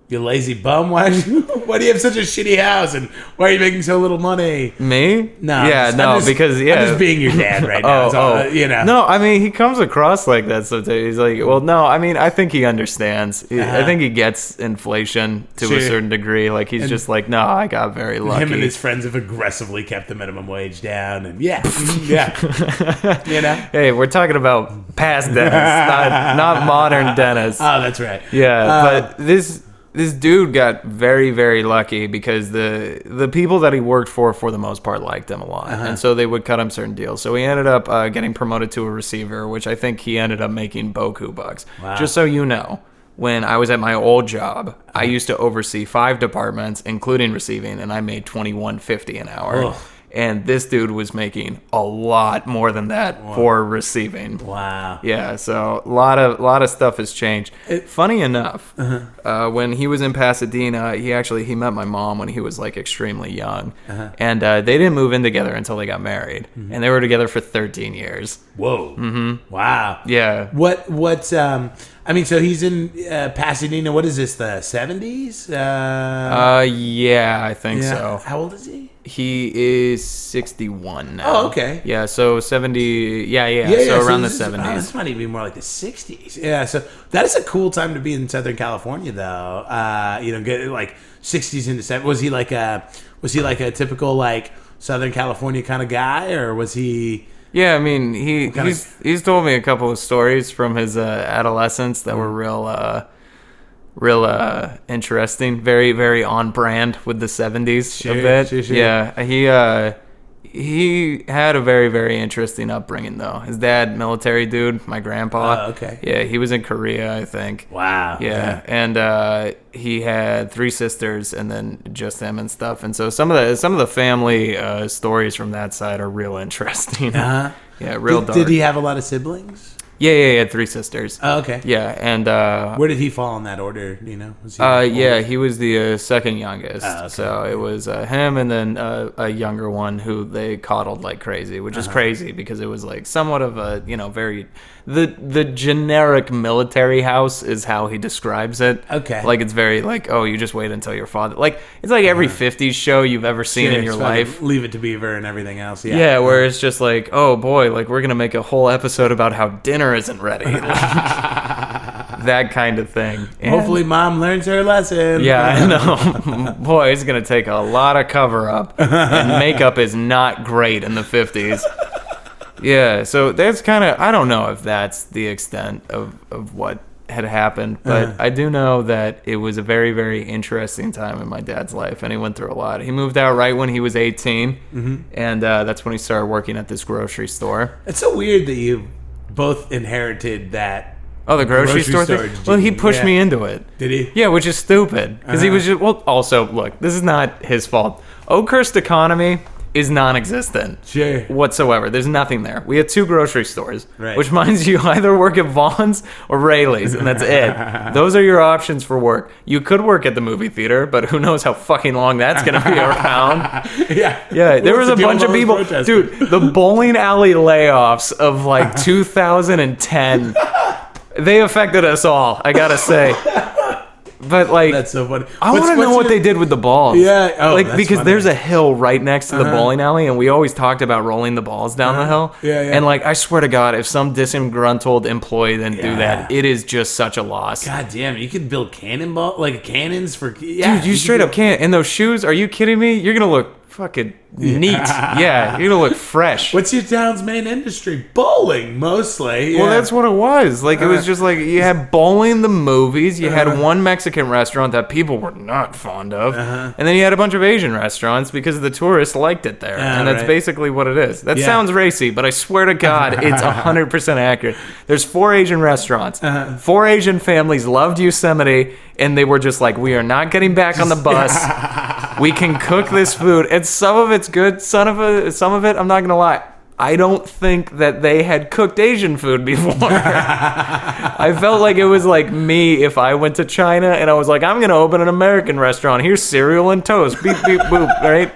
you lazy bum. Why do you have such a shitty house, and why are you making so little money? Me? No. Yeah, because I'm just being your dad right now. You know. No, I mean, he comes across like that sometimes. He's like, well, no, I mean, I think he understands. I think he gets inflation to a certain degree. Like, he's just like, no, I got very lucky. Him and his friends have aggressively kept the minimum wage down, and you know. Hey, we're talking about past Dennis, not modern Dennis. Oh, that's right. Yeah, but this dude got very, very lucky because the people that he worked for the most part, liked him a lot. And so they would cut him certain deals. So he ended up getting promoted to a receiver, which I think he ended up making boku bucks. Wow. Just so you know, when I was at my old job, I used to oversee 5 departments, including receiving, and I made $21.50 an hour. Ugh. And this dude was making a lot more than that for receiving. Wow. Yeah, so a lot of stuff has changed. Funny enough, when he was in Pasadena, he met my mom when he was like extremely young, and they didn't move in together until they got married, and they were together for 13 years. Whoa. Mm-hmm. Wow. Yeah. What's I mean, so he's in Pasadena. What is this? The 70s? Yeah, I think so. How old is he? He is 61 now. Oh, okay. Yeah, so 70. Yeah. So around the 70s. This might even be more like the 60s. Yeah, so that is a cool time to be in Southern California, though. Get like 60s into 70s. Was he like a typical like Southern California kind of guy, or was he? Yeah, I mean, he's told me a couple of stories from his adolescence that were real interesting, very, very on brand with the 70s a bit. Sure. Yeah, he had a very, very interesting upbringing, though. His dad, military dude, my grandpa. Oh, okay. Yeah, he was in Korea, I think. Wow. Yeah. And he had 3 sisters and then just him and stuff. And so some of the family stories from that side are real interesting. Uh-huh. Yeah, real dark. Did he have a lot of siblings? Yeah, he had 3 sisters. Oh, okay. Yeah, and Where did he fall in that order? Do you know? Was he was the second youngest. Oh, okay. So it was him and then a younger one who they coddled like crazy, which is crazy because it was like somewhat of a, very the generic military house is how he describes it. Okay. Like it's very like, oh, you just wait until your father. Like it's like every 50s show you've ever seen in your life. Leave It to Beaver and everything else. Yeah. Yeah, where it's just like, oh boy, like we're gonna make a whole episode about how dinner isn't ready. That kind of thing. And hopefully mom learns her lesson. yeah, I know. Boy, it's going to take a lot of cover up. And makeup is not great in the 50s. Yeah, so that's kind of, I don't know if that's the extent of what had happened, but I do know that it was a very, very interesting time in my dad's life, and he went through a lot. He moved out right when he was 18, and that's when he started working at this grocery store. It's so weird that you both inherited that. Oh, the grocery store thing? Well, he pushed me into it. Did he? Yeah, which is stupid. Because he was just... Well, also, look, this is not his fault. Oakhurst economy is non-existent. Sure. Whatsoever. There's nothing there. We had 2 grocery stores. Right. Which means you either work at Vaughn's or Rayleigh's, and that's it. Those are your options for work. You could work at the movie theater, but who knows how fucking long that's going to be around. Yeah. Yeah, there was a bunch of people... Dude, the bowling alley layoffs of, like, 2010... They affected us all, I gotta say. But like, that's so funny. I want to know what they did with the balls. Yeah, like because there's a hill right next to the bowling alley, and we always talked about rolling the balls down the hill. Yeah. And like, I swear to God, if some disgruntled employee didn't do that, it is just such a loss. God damn, you could build cannons for. Yeah, dude, you straight up can't. And those shoes, are you kidding me? You're gonna look fucking neat. Yeah, you're gonna look fresh. What's your town's main industry? Bowling, mostly. Yeah. Well, that's what it was. Like, it was just like, you had bowling, the movies, you had one Mexican restaurant that people were not fond of, and then you had a bunch of Asian restaurants because the tourists liked it there. And that's basically what it is. That sounds racy, but I swear to God, it's 100% accurate. There's 4 Asian restaurants. 4 Asian families loved Yosemite, and they were just like, we are not getting back on the bus. We can cook this food. And some of it's good. Some of it, I'm not going to lie, I don't think that they had cooked Asian food before. I felt like it was like me if I went to China and I was like, I'm going to open an American restaurant. Here's cereal and toast. Beep, beep, boop, right?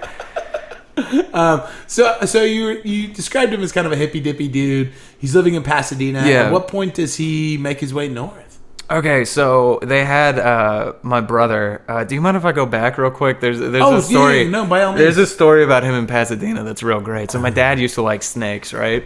So you described him as kind of a hippy dippy dude. He's living in Pasadena. Yeah. At what point does he make his way north? Okay, so they had my brother. Do you mind if I go back real quick? There's a story. Yeah, no, by all means. There's a story about him in Pasadena that's real great. So my dad used to like snakes, right?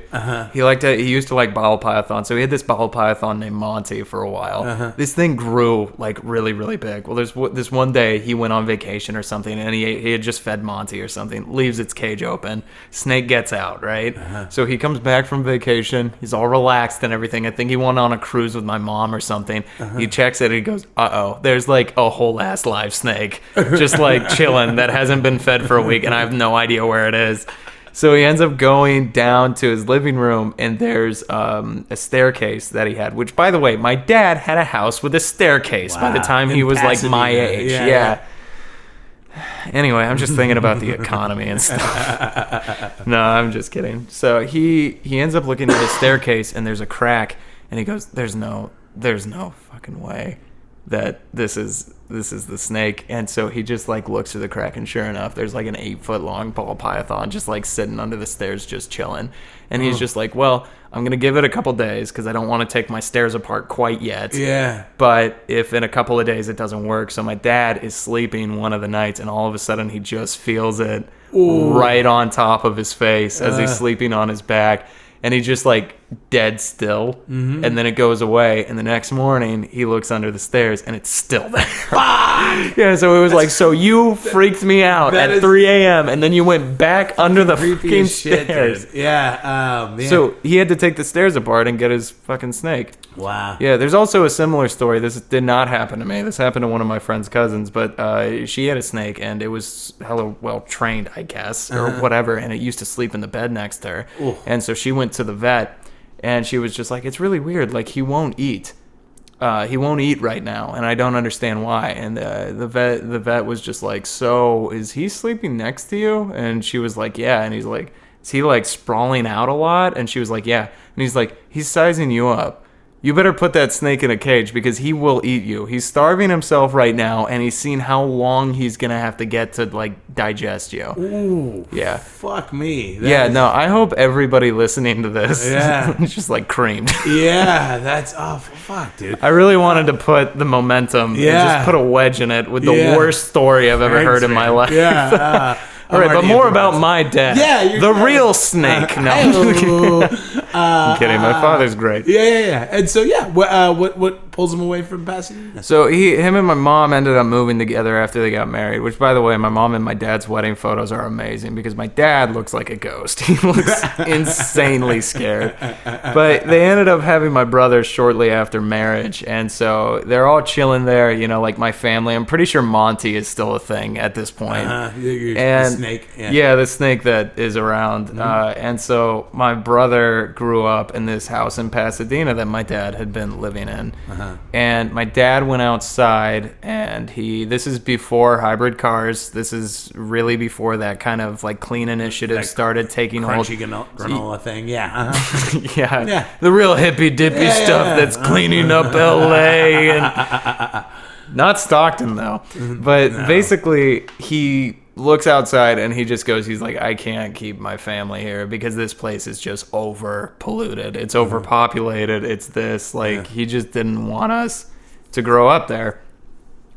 He used to like ball python. So he had this ball python named Monty for a while. This thing grew like really, really big. Well, there's this one day he went on vacation or something, and he had just fed Monty or something. Leaves its cage open. Snake gets out, right? So he comes back from vacation. He's all relaxed and everything. I think he went on a cruise with my mom or something. He checks it and he goes, uh-oh, there's like a whole ass live snake just like chilling that hasn't been fed for a week, and I have no idea where it is. So he ends up going down to his living room, and there's a staircase that he had, which, by the way, my dad had a house with a staircase by the time he was like my age. Yeah. Anyway, I'm just thinking about the economy and stuff. No, I'm just kidding. So he ends up looking at the staircase, and there's a crack, and he goes, there's no fucking way that this is the snake. And so he just like looks through the crack, and sure enough, there's like an 8-foot long ball python just like sitting under the stairs just chilling. And he's just like, well, I'm gonna give it a couple days because I don't want to take my stairs apart quite yet. Yeah. But if in a couple of days it doesn't work, so my dad is sleeping one of the nights, and all of a sudden he just feels it right on top of his face as he's sleeping on his back. And he's just like dead still, and then it goes away, and the next morning he looks under the stairs and it's still there. Yeah, so it was like, so you freaked me out at 3 a.m. and then you went back under the fucking stairs. Dude. Yeah. Man. So he had to take the stairs apart and get his fucking snake. Wow. Yeah, there's also a similar story. This did not happen to me. This happened to one of my friend's cousins, but she had a snake, and it was hella well trained, I guess, or whatever, and it used to sleep in the bed next to her. Ooh. And so she went to the vet, and she was just like, it's really weird. Like, he won't eat. He won't eat right now, and I don't understand why. And the vet was just like, so is he sleeping next to you? And she was like, yeah. And he's like, is he like sprawling out a lot? And she was like, yeah. And he's like, he's sizing you up. You better put that snake in a cage because he will eat you. He's starving himself right now, and he's seen how long he's going to have to get to, like, digest you. Ooh. Yeah. Fuck me. No, I hope everybody listening to this is just, like, creamed. Yeah, that's... Oh, fuck, dude. I really wanted to put the momentum and just put a wedge in it with the worst story I've ever heard in my life. Yeah. All right, but more about my dad. Yeah, the real snake. No, I'm kidding. My father's great. Yeah. And so, what pulls him away from Pasadena? So him and my mom ended up moving together after they got married. Which, by the way, my mom and my dad's wedding photos are amazing because my dad looks like a ghost. He looks insanely scared. But they ended up having my brother shortly after marriage, and so they're all chilling there. You know, like my family. I'm pretty sure Monty is still a thing at this point. And snake. Yeah, the snake that is around. And so my brother grew up in this house in Pasadena that my dad had been living in. And my dad went outside, and this is before hybrid cars. This is really before that kind of like clean initiative started taking hold. Crunchy granola thing. Yeah. Yeah. The real hippy dippy stuff that's cleaning up LA and not Stockton though. But basically he looks outside and he just goes, he's like, I can't keep my family here because this place is just over polluted. It's overpopulated. It's this, like, he just didn't want us to grow up there.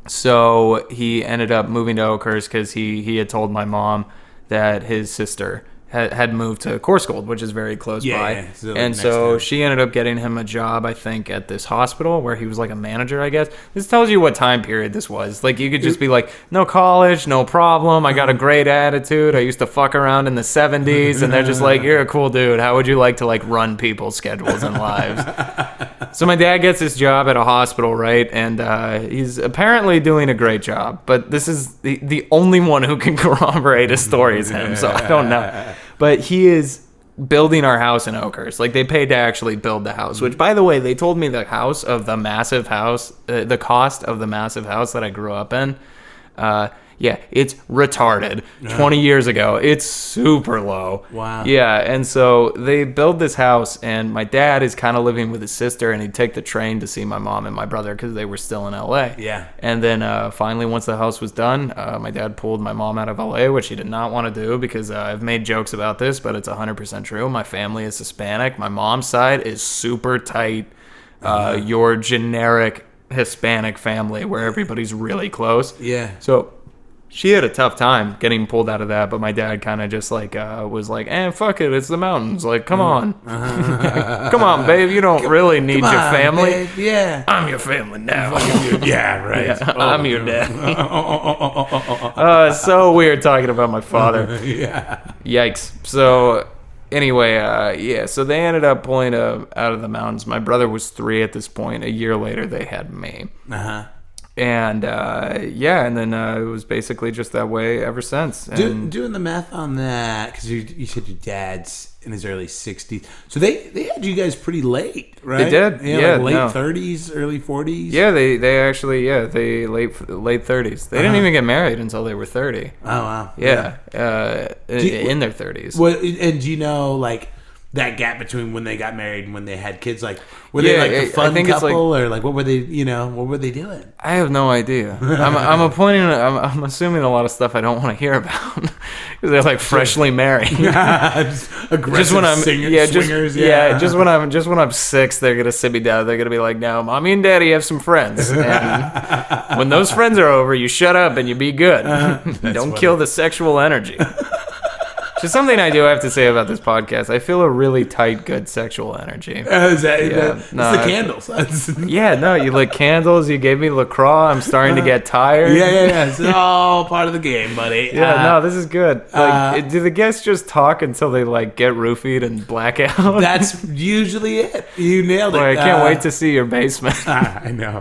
So he ended up moving to Oakhurst because he had told my mom that his sister had moved to Corscold, which is very close by. So she ended up getting him a job, I think, at this hospital where he was like a manager, I guess. This tells you what time period this was. Like, you could just be like, no college, no problem. I got a great attitude. I used to fuck around in the 70s. And they're just like, you're a cool dude. How would you like to, like, run people's schedules and lives? So my dad gets this job at a hospital, right? And he's apparently doing a great job. But this is the only one who can corroborate his story is him. So I don't know. But he is building our house in Oakhurst. Like, they paid to actually build the house, which, by the way, they told me the cost of the massive house that I grew up in, it's retarded. 20 years ago. It's super low. Wow. Yeah, and so they build this house, and my dad is kind of living with his sister, and he'd take the train to see my mom and my brother because they were still in LA. Yeah. And then finally, once the house was done, my dad pulled my mom out of LA, which he did not want to do because I've made jokes about this, but it's 100% true. My family is Hispanic. My mom's side is super tight. Your generic Hispanic family where everybody's really close. Yeah. So she had a tough time getting pulled out of that, but my dad kind of just like was like, fuck it, it's the mountains. Like, come on. Come on, babe, you don't really need your family. Babe. Yeah. I'm your family now. Yeah, right. Yeah, I'm your dad. So weird talking about my father. Yeah. Yikes. So anyway, so they ended up pulling out of the mountains. My brother was 3 at this point. A year later, they had me. And and then it was basically just that way ever since. And doing the math on that, because you said your dad's in his early 60s, so they had you guys pretty late, right? They did, like late 30s, early 40s. Yeah, they actually they late 30s. They didn't even get married until they were 30. Oh wow. Yeah, in their 30s. Well, and do you know like that gap between when they got married and when they had kids, like were they like a fun couple or like what were they doing? I have no idea. I'm assuming a lot of stuff I don't want to hear about because they're like freshly married. Aggressive swingers. Just when I'm 6, they're gonna sit me down. They're gonna be like, "Now, mommy and daddy have some friends, and when those friends are over, you shut up and you be good. Don't kill the sexual energy." Just something I do have to say about this podcast. I feel a really tight, good sexual energy. It's the candles. You lit candles. You gave me LaCroix. I'm starting to get tired. Yeah. It's all part of the game, buddy. This is good. Like, do the guests just talk until they like get roofied and black out? That's usually it. You nailed it. Boy, I can't wait to see your basement. I know.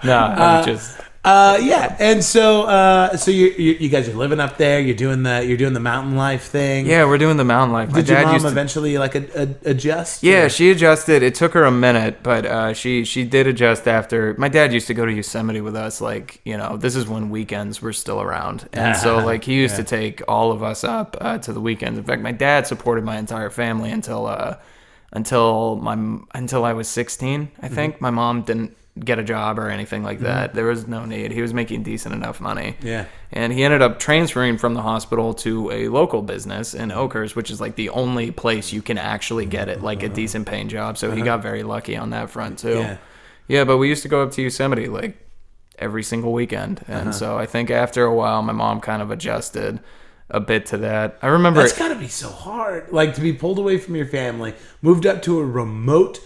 I'm just... Yeah, and so you guys are living up there. You're doing the mountain life thing. Yeah, we're doing the mountain life. Did your mom eventually like adjust? Yeah, or? she adjusted. It took her a minute, but she did adjust after. My dad used to go to Yosemite with us. Like, this is when weekends were still around, and so like he used to take all of us up to the weekends. In fact, my dad supported my entire family until I was 16. I think my mom didn't get a job or anything like that. There was no need. He was making decent enough money. Yeah. And he ended up transferring from the hospital to a local business in Oakers, which is like the only place you can actually get it, like a decent paying job. So he got very lucky on that front too. Yeah. Yeah, but we used to go up to Yosemite like every single weekend. And so I think after a while, my mom kind of adjusted a bit to that. I remember that's got to be so hard, like to be pulled away from your family, moved up to a remote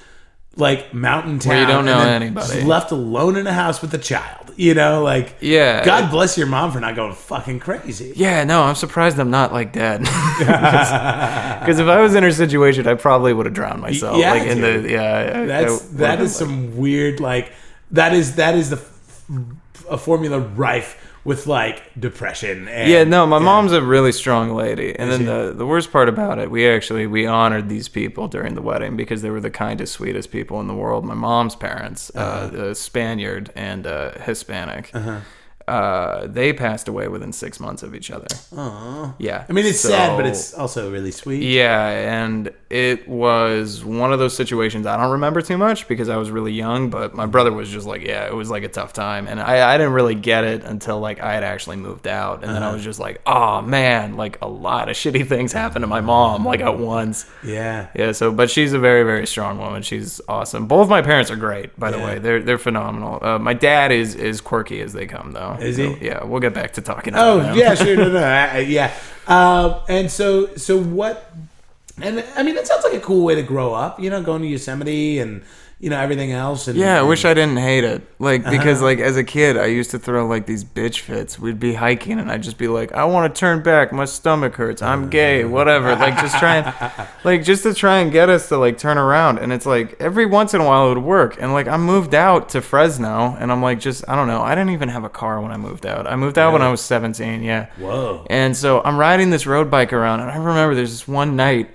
like mountain town where you don't know and then anybody, just left alone in a house with a child. Like yeah. God bless your mom for not going fucking crazy. Yeah, no, I'm surprised I'm not like dead. Because if I was in her situation, I probably would have drowned myself. Yeah, like dude. That is some weird like that is a formula rife with like depression. And, my mom's a really strong lady. And then the worst part about it, we honored these people during the wedding because they were the kindest, sweetest people in the world. My mom's parents, a Spaniard and Hispanic, they passed away within 6 months of each other. Aww. Yeah. I mean, it's sad, but it's also really sweet. Yeah, and it was one of those situations I don't remember too much because I was really young, but my brother was just like, it was like a tough time. And I didn't really get it until like I had actually moved out. And then I was just like, oh man, like a lot of shitty things happened to my mom like at once. Yeah. Yeah, but she's a very, very strong woman. She's awesome. Both my parents are great, by the way. They're phenomenal. My dad is quirky as they come, though. Is he? Yeah, we'll get back to talking about him. Yeah, sure. No. Yeah. And so what, and I mean, that sounds like a cool way to grow up, going to Yosemite and, everything else. And, I wish I didn't hate it. Like, because like as a kid, I used to throw like these bitch fits. We'd be hiking and I'd just be like, I want to turn back. My stomach hurts. I'm gay, whatever. Like just to try and get us to like turn around. And it's like every once in a while it would work. And like I moved out to Fresno and I'm like, I don't know. I didn't even have a car when I moved out. I moved out when I was 17. Yeah. Whoa. And so I'm riding this road bike around and I remember there's this one night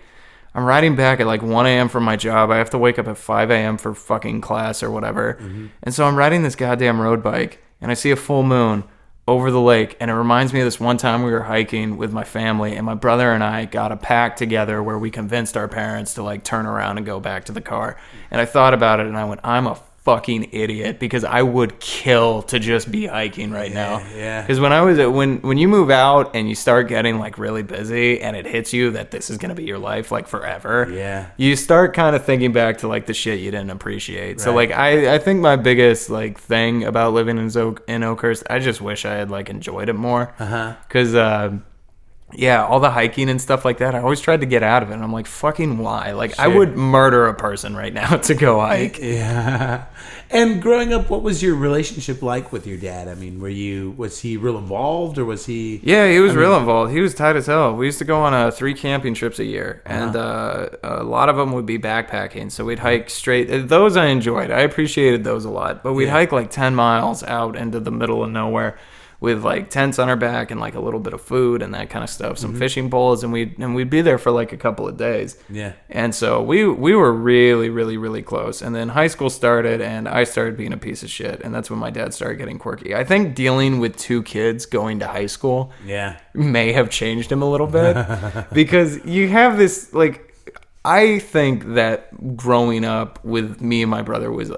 I'm riding back at like 1 a.m. from my job. I have to wake up at 5 a.m. for fucking class or whatever. Mm-hmm. And so I'm riding this goddamn road bike and I see a full moon over the lake. And it reminds me of this one time we were hiking with my family and my brother and I got a pact together where we convinced our parents to like turn around and go back to the car. And I thought about it and I went, I'm a fucking idiot because I would kill to just be hiking right now. Yeah. Because when you move out and you start getting like really busy and it hits you that this is gonna be your life like forever. Yeah. You start kind of thinking back to like the shit you didn't appreciate. Right. So like I think my biggest like thing about living in Oakhurst, I just wish I had like enjoyed it more. Because all the hiking and stuff like that, I always tried to get out of it. And I'm like, fucking why? Like, Shit. I would murder a person right now to go hike. Yeah. And growing up, what was your relationship like with your dad? I mean, was he real involved or was he? Yeah, he was real involved. He was tight as hell. We used to go on 3 camping trips a year. And a lot of them would be backpacking. So we'd hike straight. Those I enjoyed. I appreciated those a lot. But we'd hike like 10 miles out into the middle of nowhere with like tents on our back and like a little bit of food and that kind of stuff, some fishing poles, and we'd be there for like a couple of days. Yeah. And so we were really, really, really close. And then high school started and I started being a piece of shit. And that's when my dad started getting quirky. I think dealing with 2 kids going to high school may have changed him a little bit because you have this like, I think that growing up with me and my brother was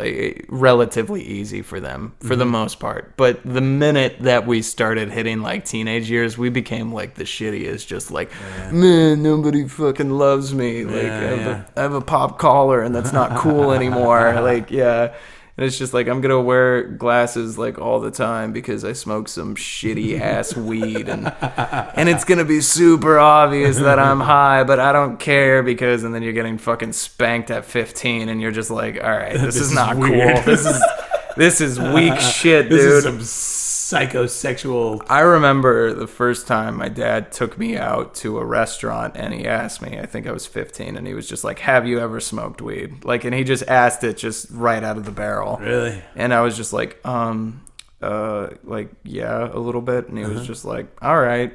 relatively easy for them for the most part. But the minute that we started hitting like teenage years, we became like the shittiest. Just like, man, nobody fucking loves me. Like I have a pop collar and that's not cool anymore. Like, yeah. And it's just like, I'm going to wear glasses like all the time because I smoke some shitty ass weed. And it's going to be super obvious that I'm high, but I don't care because, and then you're getting fucking spanked at 15 and you're just like, all right, this is not weird. cool. This is weak shit, dude. This is some psychosexual. I remember the first time my dad took me out to a restaurant and he asked me, I think I was 15, and he was just like, have you ever smoked weed? Like, and he just asked it just right out of the barrel. Really? And I was just like, like, yeah, a little bit. And he was just like, all right.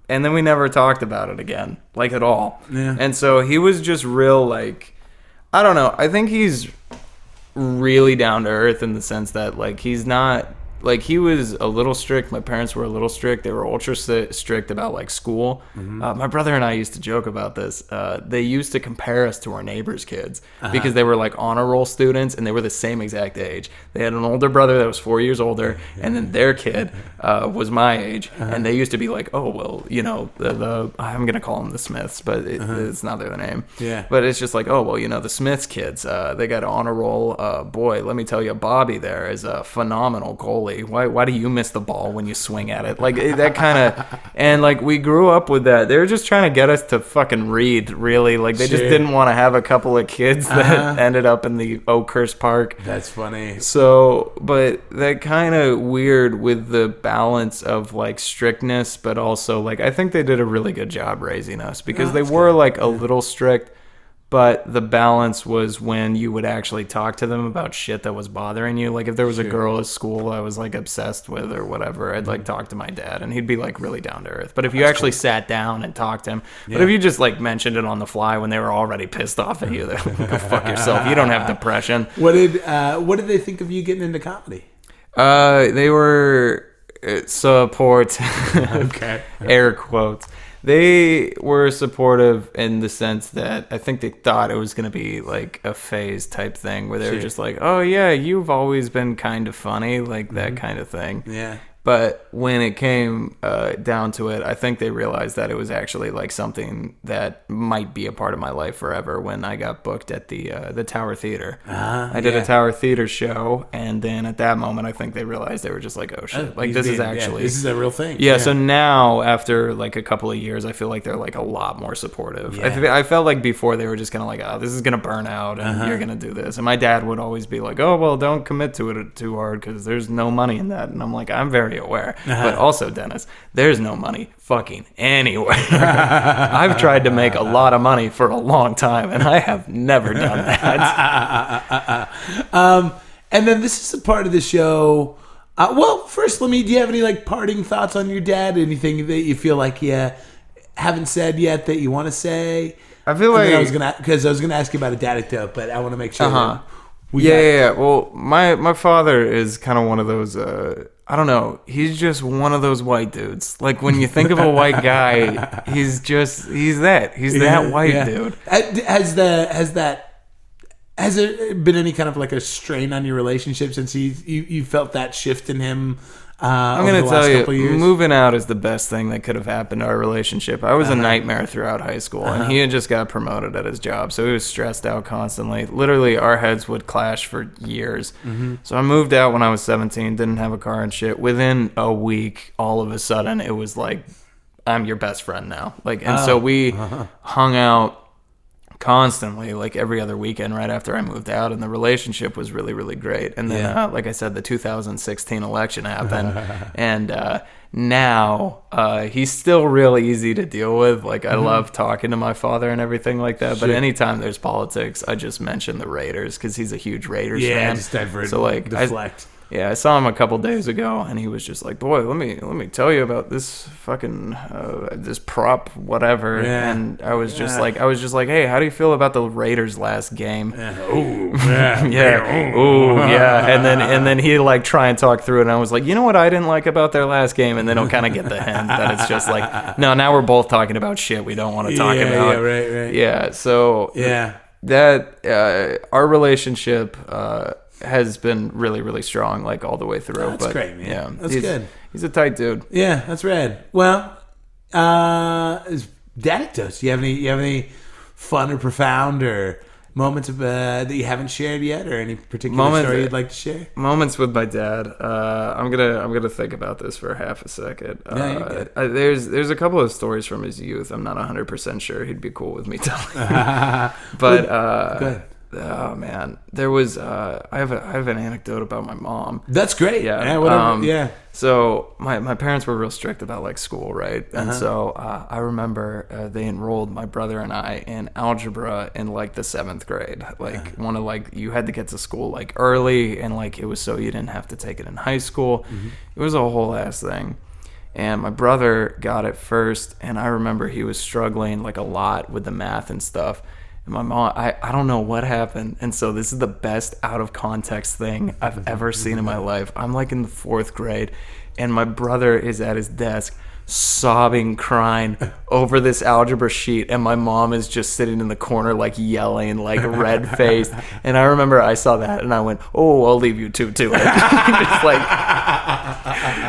And then we never talked about it again, like, at all. Yeah. And so he was just real, like, I don't know. I think he's really down to earth in the sense that, like, he's not, like, he was a little strict. My parents were a little strict. They were ultra strict about, like, school. My brother and I used to joke about this. They used to compare us to our neighbors' kids because they were, like, honor roll students, and they were the same exact age. They had an older brother that was 4 years older, and then their kid was my age. And they used to be like, oh, well, you know, I'm going to call them the Smiths, but it's not their name. Yeah. But it's just like, oh, well, you know, the Smiths kids, they got an honor roll. Boy, let me tell you, Bobby there is a phenomenal goalie. Why do you miss the ball when you swing at it? Like, that kind of, and, like, we grew up with that. They were just trying to get us to fucking read, really. Like, they just didn't want to have a couple of kids that ended up in the Oakhurst Park. That's funny. So, but that kind of weird with the balance of, like, strictness, but also, like, I think they did a really good job raising us because they were good. Like, a little strict. But the balance was when you would actually talk to them about shit that was bothering you. Like, if there was a girl at school I was, like, obsessed with or whatever, I'd, like, talk to my dad, and he'd be, like, really down to earth. But if you actually sat down and talked to him, but if you just, like, mentioned it on the fly when they were already pissed off at you, they're like, go fuck yourself. You don't have depression. What did they think of you getting into comedy? They were support. Okay. Air quotes. They were supportive in the sense that I think they thought it was going to be like a phase type thing where they were just like, oh, yeah, you've always been kind of funny, like that kind of thing. Yeah. But when it came down to it, I think they realized that it was actually like something that might be a part of my life forever when I got booked at the Tower Theater. I did a Tower Theater show, and then at that moment, I think they realized they were just like, oh, shit. Like, this is actually... this is a real thing. Yeah, so now, after like a couple of years, I feel like they're like a lot more supportive. I felt like before they were just kind of like, oh, this is going to burn out, and you're going to do this. And my dad would always be like, oh, well, don't commit to it too hard, because there's no money in that. And I'm like, I'm very aware. But also, Dennis, there's no money fucking anywhere. I've tried to make a lot of money for a long time, and I have never done that. And then this is a part of the show. Well, first, do you have any like parting thoughts on your dad? Anything that you feel like you haven't said yet that you want to say? I feel like I was gonna ask you about a dad anecdote, but I want to make sure. Yeah. Well, my father is kind of one of those. I don't know. He's just one of those white dudes. Like, when you think of a white guy, he's that white dude. Has there been any kind of like a strain on your relationship since you felt that shift in him? I'm going to tell you, moving out is the best thing that could have happened to our relationship. I was a nightmare throughout high school, and he had just got promoted at his job, so he was stressed out constantly. Literally, our heads would clash for years. So I moved out when I was 17, didn't have a car and shit. Within a week, all of a sudden, it was like, I'm your best friend now. Like, and so we hung out constantly, like every other weekend right after I moved out, and the relationship was really, really great. And then, like I said, the 2016 election happened, and now he's still really easy to deal with. Like, I love talking to my father and everything like that, but anytime there's politics, I just mention the Raiders because he's a huge Raiders fan. Just divert, so like deflect. I saw him a couple days ago, and he was just like, "Boy, let me tell you about this fucking this prop, whatever." And I was just like, "Hey, how do you feel about the Raiders' last game?" And then he'd like try and talk through it, and I was like, "You know what I didn't like about their last game?" And then he'll kind of get the hint that it's just like, "No, now we're both talking about shit we don't want to talk about." Right. Yeah. So that our relationship has been really, really strong, like all the way through. That's great, man. Yeah, that's good. He's a tight dude. Yeah, that's rad. Well, anecdotes. Do you have any fun or profound or moments that you haven't shared yet, or any particular story you'd like to share? Moments with my dad. I'm gonna think about this for half a second. You're good. There's a couple of stories from his youth. I'm not 100% sure he'd be cool with me telling. But good. Oh man, there was I have an anecdote about my mom. That's great. Yeah, whatever. Yeah. So my parents were real strict about like school, right? And so I remember they enrolled my brother and I in algebra in like the 7th grade. Like one of like you had to get to school like early, and like it was so you didn't have to take it in high school. It was a whole ass thing. And my brother got it first, and I remember he was struggling like a lot with the math and stuff. And my mom, I don't know what happened. And so this is the best out of context thing I've ever seen in my life. I'm like in the 4th grade, and my brother is at his desk sobbing, crying over this algebra sheet, and my mom is just sitting in the corner like yelling, like red-faced. And I remember I saw that, and I went, "Oh, I'll leave you to it." Just like,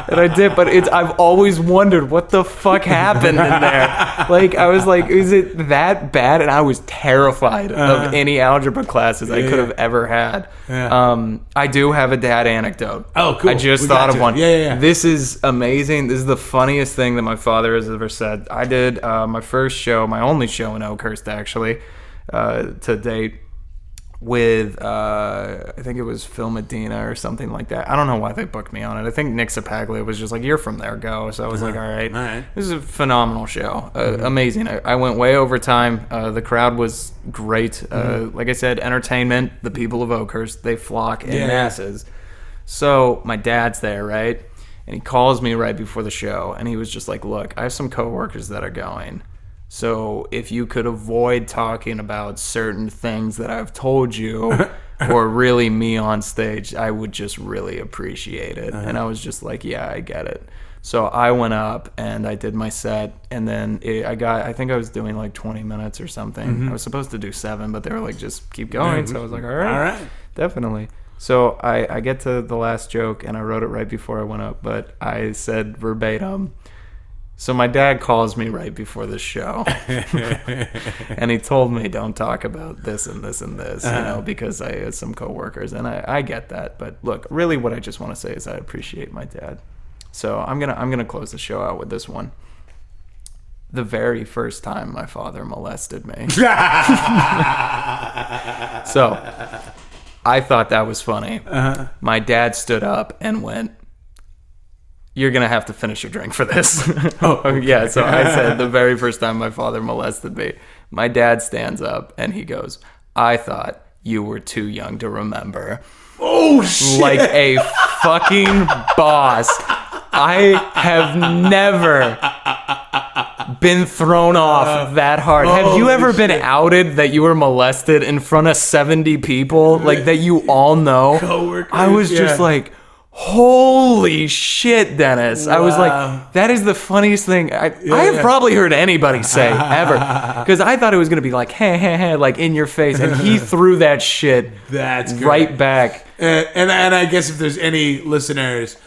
and I did, but I've always wondered what the fuck happened in there. Like, I was like, is it that bad? And I was terrified of any algebra classes I could have ever had. I do have a dad anecdote. Oh, cool. I just thought of one. Yeah. This is amazing. This is the funniest thing that my father has ever said. I did my first show, my only show in Oakhurst, actually, to date, with I think it was Phil Medina or something like that. I don't know why they booked me on it. I think Nick Sapaglia was just like, "You're from there, go." So I was like, all right. This is a phenomenal show. Amazing. I went way over time. The crowd was great. Like I said, entertainment. The people of Oakhurst, they flock in masses. So my dad's there, right? And he calls me right before the show, and he was just like, "Look, I have some coworkers that are going. So if you could avoid talking about certain things that I've told you or really me on stage, I would just really appreciate it." And I was just like, yeah, I get it. So I went up and I did my set, and then I think I was doing like 20 minutes or something. I was supposed to do 7, but they were like, just keep going. So I was like, all right, definitely. So I get to the last joke, and I wrote it right before I went up, but I said verbatim, so my dad calls me right before the show, and he told me, don't talk about this and this and this, because I had some coworkers, and I get that. But look, really what I just want to say is I appreciate my dad. So I'm gonna close the show out with this one. The very first time my father molested me. So I thought that was funny. My dad stood up and went, "You're going to have to finish your drink for this." Yeah, so I said, the very first time my father molested me. My dad stands up and he goes, "I thought you were too young to remember." Oh, shit. Like a fucking boss. I have never been thrown off that hard. Have you ever been outed that you were molested in front of 70 people? Like, that you all know? Coworkers, I was just like, holy shit, Dennis. I was like, that is the funniest thing I have probably heard anybody say ever. Because I thought it was going to be like, hey, like in your face. And he threw that shit right back. And I guess if there's any listeners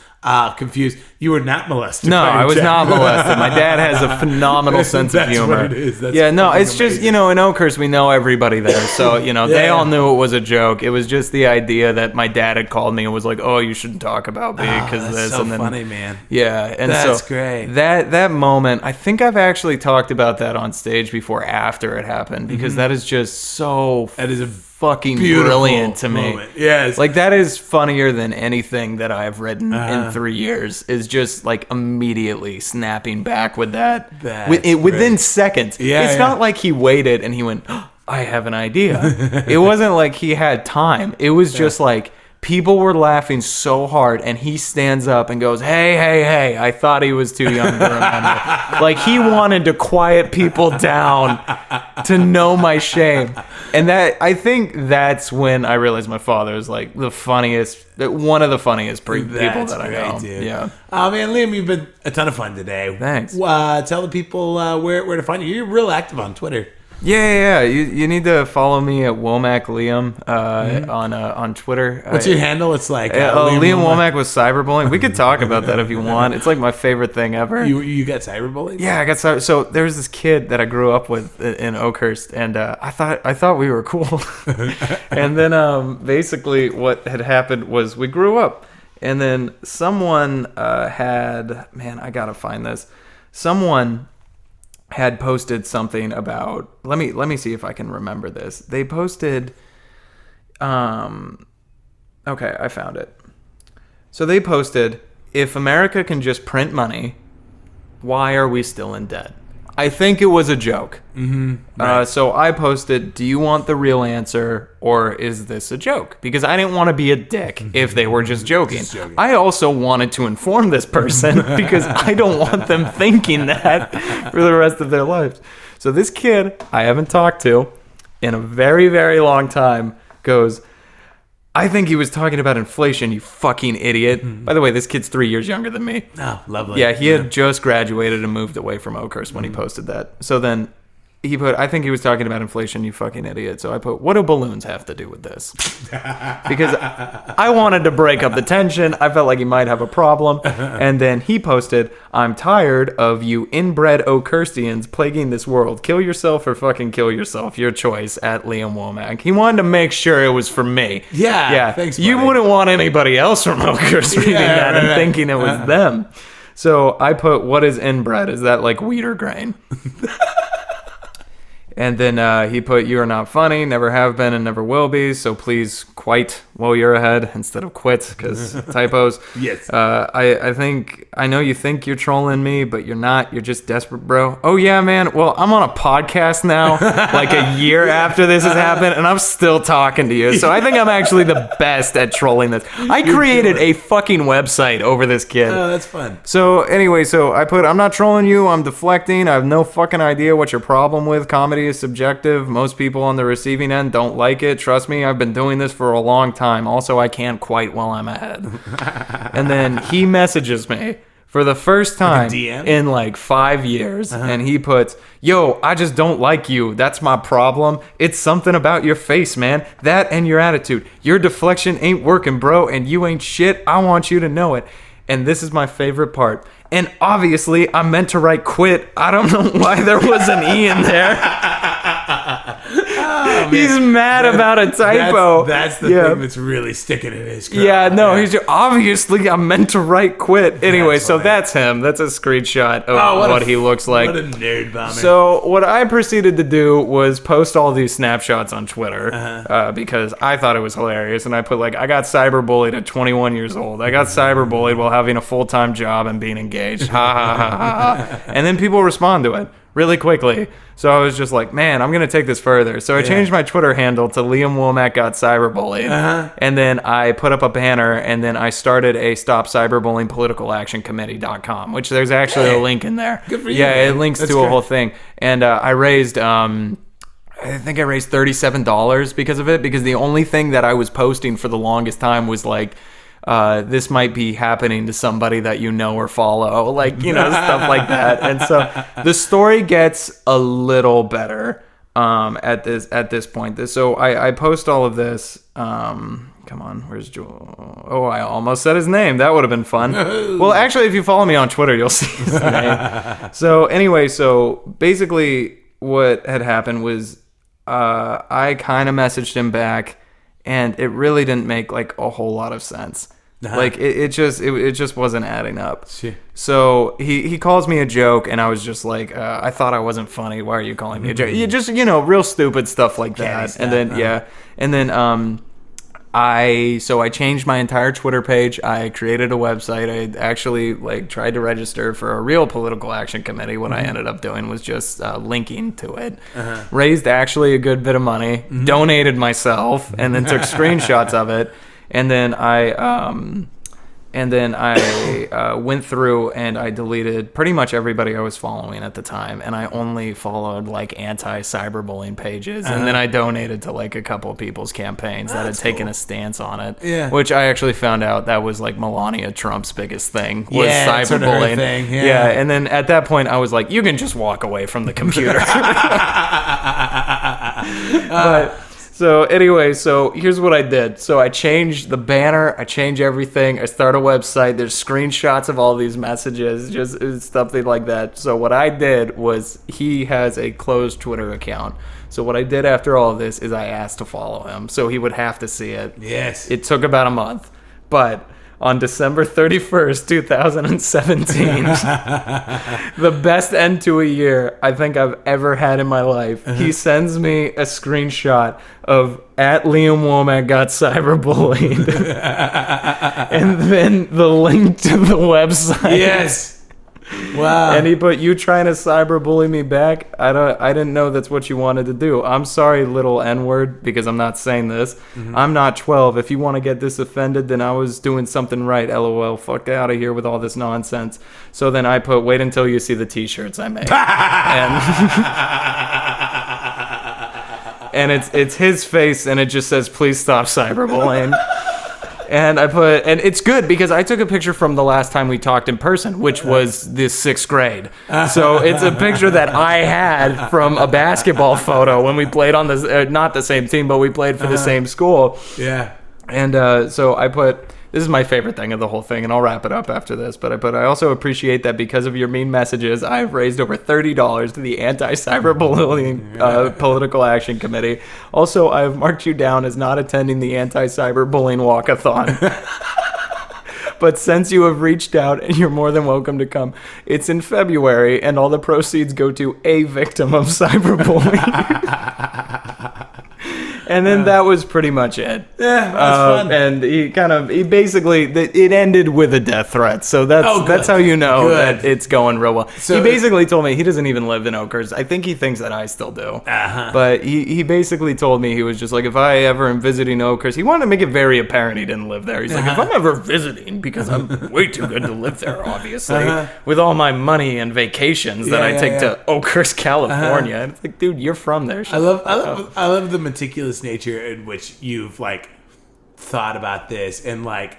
confused, you were not molested. No, I was not molested. My dad has a phenomenal sense of humor. What it is. That's it's just, amazing. In Oakhurst, we know everybody there. So, they all knew it was a joke. It was just the idea that my dad had called me and was like, "Oh, you shouldn't talk about me because of this." So and then, funny, man. Yeah. And that's so great. That moment, I think I've actually talked about that on stage before after it happened, because that is just so That is a fucking beautiful brilliant to me. moment. Yes. Like, that is funnier than anything that I've written in 3 years, is just like immediately snapping back with that within seconds. It's not like he waited and he went, "Oh, I have an idea." It wasn't like he had time. It was just like, people were laughing so hard, and he stands up and goes, hey, I thought he was too young to remember. Like, he wanted to quiet people down to know my shame. And I think that's when I realized my father is like one of the funniest people that I know. Dude. Yeah. Oh man, Liam, you've been a ton of fun today. Thanks. Tell the people where to find you. You're real active on Twitter. Yeah. You need to follow me at Womack Liam on Twitter. What's your handle? It's like Liam Womack was cyberbullying. We could talk about that if you want. It's like my favorite thing ever. You got cyberbullied? Yeah, I got so there's this kid that I grew up with in Oakhurst, and I thought we were cool. And then basically what had happened was we grew up, and then someone I gotta find this. Someone had posted something about, let me see if I can remember this. They posted Okay, I found it. So they posted, if America can just print money, why are we still in debt? I think it was a joke. Right. So I posted, do you want the real answer or is this a joke? Because I didn't want to be a dick if they were just joking. I also wanted to inform this person because I don't want them thinking that for the rest of their lives. So this kid I haven't talked to in a very, very long time goes, I think he was talking about inflation, you fucking idiot. By the way, this kid's 3 years younger than me. Oh, lovely. Yeah, he had just graduated and moved away from Oakhurst when he posted that. So then he put, I think he was talking about inflation, you fucking idiot. So I put, what do balloons have to do with this? Because I wanted to break up the tension. I felt like he might have a problem. And then he posted, I'm tired of you inbred Oakhurstians plaguing this world. Kill yourself or fucking kill yourself. Your choice, at Liam Womack. He wanted to make sure it was for me. Yeah. Thanks, you buddy. wouldn't want anybody else from Oakhurst reading that and thinking it was them. So I put, what is inbred? Is that like wheat or grain? And then he put, you are not funny, never have been, and never will be, so please quite while you're ahead instead of quit, because typos. Yes. I know you think you're trolling me, but you're not. You're just desperate, bro. Oh, yeah, man. Well, I'm on a podcast now, like a year after this has happened, and I'm still talking to you. So I think I'm actually the best at trolling this. I created a fucking website over this kid. Oh, that's fun. So anyway, so I put, I'm not trolling you, I'm deflecting, I have no fucking idea what your problem with comedy is subjective. Most people on the receiving end don't like it. Trust me, I've been doing this for a long time. Also, I can't quite while I'm ahead. And then he messages me for the first time in like 5 years, and he puts, yo, I just don't like you. That's my problem. It's something about your face, man. That and your attitude. Your deflection ain't working, bro, and you ain't shit. I want you to know it. And this is my favorite part. And obviously, I meant to write quit. I don't know why there was an E in there. Oh, he's mad about a typo. That's the thing that's really sticking in his crowd. Yeah, no, he's just, obviously I meant to write quit. Anyway, so that's him. That's a screenshot of what he looks like. What a nerd bomber. So what I proceeded to do was post all these snapshots on Twitter because I thought it was hilarious. And I put like, I got cyberbullied at 21 years old. I got cyberbullied while having a full-time job and being engaged. Ha ha ha ha. And then people respond to it really quickly. So I was just like, man, I'm going to take this further. So I changed my Twitter handle to Liam Womack got cyberbullied. And then I put up a banner, and then I started a Stop Cyberbullying Political Action Committee.com, which there's actually a link in there. Good for you. Yeah, man. it links That's to great. a whole thing. And I raised... I think I raised $37 because of it, because the only thing that I was posting for the longest time was like, this might be happening to somebody that you know or follow, like, you know, stuff like that. And so the story gets a little better at this point. So I post all of this. Come on, where's Joel? Oh, I almost said his name. That would have been fun. Well, actually, if you follow me on Twitter, you'll see his name. So anyway, so basically what had happened was I kind of messaged him back, and it really didn't make like a whole lot of sense. Like it just wasn't adding up. So he calls me a joke, and I was just like, I thought I wasn't funny. Why are you calling me a joke? You just, you know, real stupid stuff like that. And then I changed my entire Twitter page. I created a website. I actually like tried to register for a real political action committee. What I ended up doing was just linking to it. Raised actually a good bit of money. Donated myself, and then took screenshots of it. And then I went through and I deleted pretty much everybody I was following at the time, and I only followed like anti-cyberbullying pages, and then I donated to like a couple of people's campaigns that had taken a stance on it. Yeah. Which I actually found out that was like Melania Trump's biggest thing was cyberbullying. Sort of her thing. Yeah. And then at that point I was like, you can just walk away from the computer. But so anyway, so here's what I did. So I changed the banner, I changed everything, I started a website, there's screenshots of all these messages, just something like that. So what I did was, he has a closed Twitter account. So what I did after all of this is I asked to follow him, so he would have to see it. Yes. It took about a month, but on December 31st, 2017. The best end to a year I think I've ever had in my life. He sends me a screenshot of at Liam Womack got cyberbullied. And then the link to the website. Yes. Wow. And he put, you trying to cyberbully me back? I didn't know that's what you wanted to do. I'm sorry, little N-word, because I'm not saying this. I'm not 12. If you want to get this offended, then I was doing something right. LOL. Fuck out of here with all this nonsense. So then I put, wait until you see the t-shirts I made. And it's his face, and it just says, please stop cyberbullying. And I put, and it's good because I took a picture from the last time we talked in person, which was this 6th grade. So it's a picture that I had from a basketball photo when we played on this, not the same team, but we played for the same school. Yeah. And so I put, this is my favorite thing of the whole thing, and I'll wrap it up after this, but I put, I also appreciate that because of your mean messages, I've raised over $30 to the Anti-Cyberbullying Political Action Committee. Also, I've marked you down as not attending the Anti-Cyberbullying Walkathon. But since you have reached out, and you're more than welcome to come, it's in February, and all the proceeds go to a victim of cyberbullying. And then that was pretty much it. Yeah, that's fun. And he basically, it ended with a death threat. So that's how you know that it's going real well. So he basically told me he doesn't even live in Oakhurst. I think he thinks that I still do. But he basically told me, he was just like, if I ever am visiting Oakhurst, he wanted to make it very apparent he didn't live there. He's like, if I'm ever visiting, because I'm way too good to live there, obviously, with all my money and vacations that I take to Oakhurst, California. And it's like, dude, you're from there. I love the meticulous nature in which you've like thought about this and like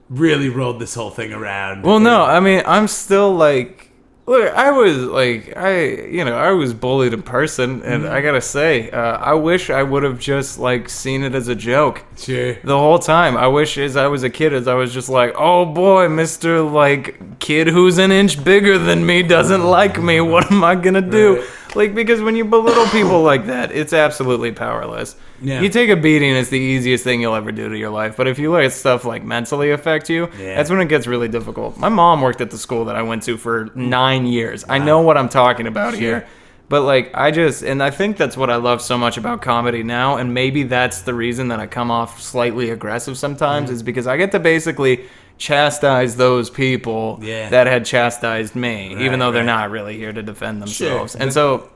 really rolled this whole thing around. Well, no, I mean, I'm still like, look, I was bullied in person, and I gotta say, I wish I would have just like seen it as a joke. Sure. The whole time. I wish as I was a kid, as I was just like, oh boy, Mr. like kid who's an inch bigger than me doesn't like me. What am I gonna do? Right. Like, because when you belittle people like that, it's absolutely powerless. Yeah. You take a beating, it's the easiest thing you'll ever do to your life. But if you let stuff like mentally affect you, that's when it gets really difficult. My mom worked at the school that I went to for 9 years. Wow. I know what I'm talking about here. But like, I think that's what I love so much about comedy now. And maybe that's the reason that I come off slightly aggressive sometimes, is because I get to basically chastise those people that had chastised me, even though they're not really here to defend themselves. Sure. And so,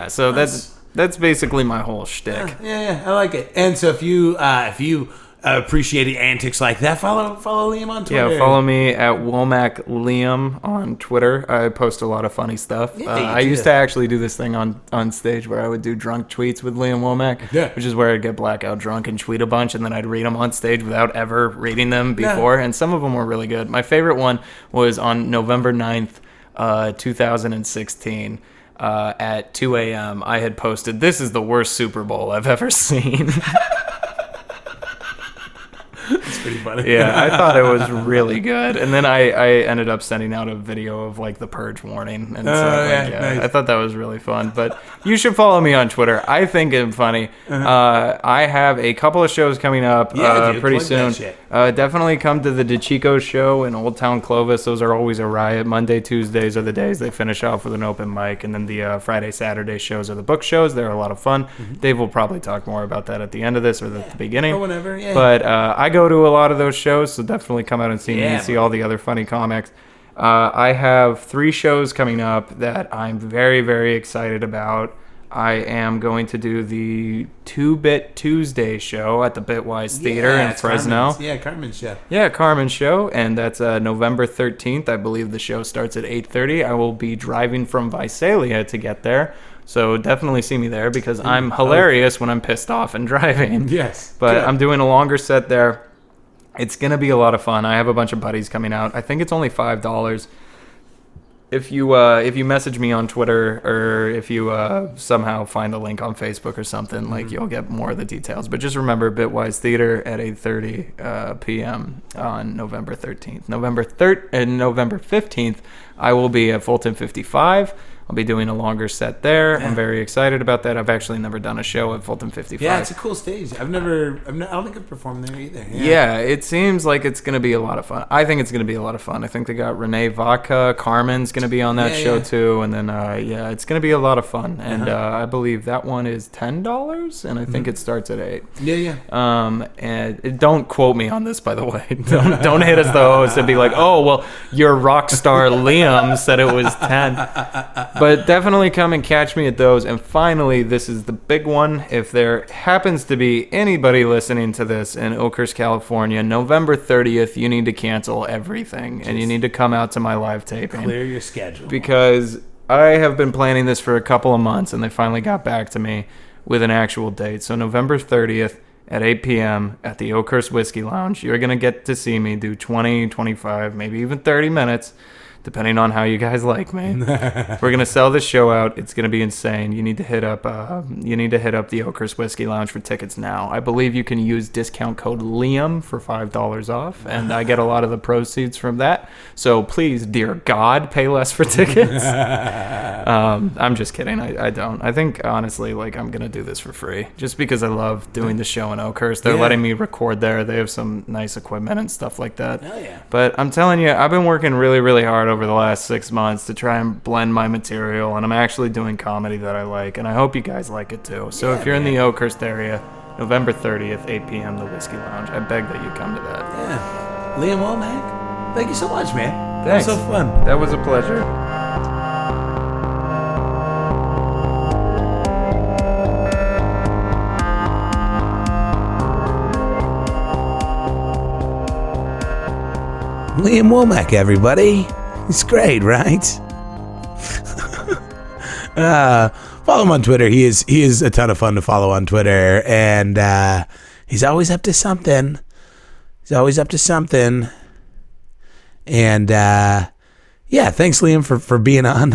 so that's basically my whole shtick. Yeah, I like it. And so if you appreciate antics like that, follow Liam on Twitter. Yeah, follow me at Womack Liam on Twitter. I post a lot of funny stuff. I used to actually do this thing on stage where I would do drunk tweets with Liam Womack, which is where I'd get blackout drunk and tweet a bunch, and then I'd read them on stage without ever reading them before, and some of them were really good. My favorite one was on November 9th, 2016. At 2 a.m. I had posted, "This is the worst Super Bowl I've ever seen." It's pretty funny. Yeah, I thought it was really good. And then I ended up sending out a video of like the purge warning. And nice. I thought that was really fun. But you should follow me on Twitter. I think I'm funny. I have a couple of shows coming up pretty soon. Definitely come to the DeChico show in Old Town Clovis. Those are always a riot. Monday, Tuesdays are the days they finish off with an open mic. And then the Friday, Saturday shows are the book shows. They're a lot of fun. Dave will probably talk more about that at the end of this or at the beginning. Or whenever, But I go to a lot of those shows, so definitely come out and see me and see all the other funny comics. I have 3 shows coming up that I'm very, very excited about. I am going to do the 2-Bit Tuesday show at the Bitwise Theater in Fresno. Carmen's show. Yeah, Carmen's show, and that's November 13th. I believe the show starts at 8:30. I will be driving from Visalia to get there. So definitely see me there because I'm hilarious when I'm pissed off and driving. Yes. But I'm doing a longer set there. It's going to be a lot of fun. I have a bunch of buddies coming out. I think it's only $5. If you message me on Twitter or if you somehow find a link on Facebook or something, like you'll get more of the details. But just remember, Bitwise Theater at 8:30 p.m. on November 13th. November 15th, I will be at Fulton 55. I'll be doing a longer set there. I'm very excited about that. I've actually never done a show at Fulton 55. Yeah, it's a cool stage. I don't think I've performed there either. Yeah, it seems like it's going to be a lot of fun. I think it's going to be a lot of fun. I think they got Renee Vodka, Carmen's going to be on that show too. And then, it's going to be a lot of fun. And I believe that one is $10, and I think it starts at $8. Yeah. And don't quote me on this, by the way. Don't hit us, the host, and be like, oh, well, your rock star Liam said it was 10. But definitely come and catch me at those. And finally, this is the big one. If there happens to be anybody listening to this in Oakhurst, California, November 30th, you need to cancel everything. And you need to come out to my live taping. Clear your schedule. Because I have been planning this for a couple of months, and they finally got back to me with an actual date. So November 30th at 8 p.m. at the Oakhurst Whiskey Lounge. You're going to get to see me do 20, 25, maybe even 30 minutes, depending on how you guys like me. We're going to sell this show out. It's going to be insane. You need to hit up the Oakhurst Whiskey Lounge for tickets now. I believe you can use discount code Liam for $5 off, and I get a lot of the proceeds from that. So please, dear God, pay less for tickets. I'm just kidding. I don't. I think, honestly, like, I'm going to do this for free just because I love doing the show in Oakhurst. They're letting me record there. They have some nice equipment and stuff like that. Hell yeah. But I'm telling you, I've been working really, really hard over the last 6 months to try and blend my material, and I'm actually doing comedy that I like, and I hope you guys like it too. So if you're in the Oakhurst area, November 30th, 8 p.m., the Whiskey Lounge, I beg that you come to that. Yeah. Liam Womack, thank you so much, man. Thanks. It was so fun. That was a pleasure. Liam Womack, everybody. He's great, right? Follow him on Twitter. He is a ton of fun to follow on Twitter, and he's always up to something. And thanks, Liam, for being on.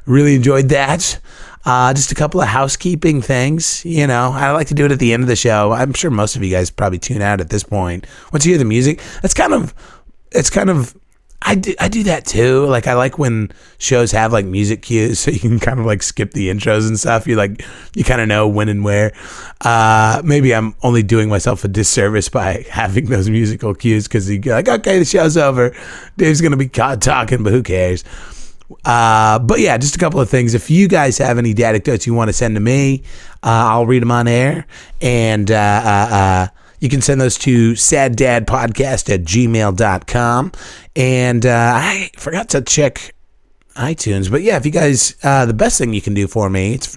Really enjoyed that. Just a couple of housekeeping things. You know, I like to do it at the end of the show. I'm sure most of you guys probably tune out at this point. Once you hear the music, it's kind of, I do that too. Like, I like when shows have like music cues, so you can kind of like skip the intros and stuff. You kind of know when and where. Maybe I'm only doing myself a disservice by having those musical cues, because you're like, okay, the show's over. Dave's going to be caught talking, but who cares? But yeah, just a couple of things. If you guys have any anecdotes you want to send to me, I'll read them on air. And you can send those to saddadpodcast@gmail.com. And I forgot to check iTunes. But yeah, if you guys, the best thing you can do for me, it's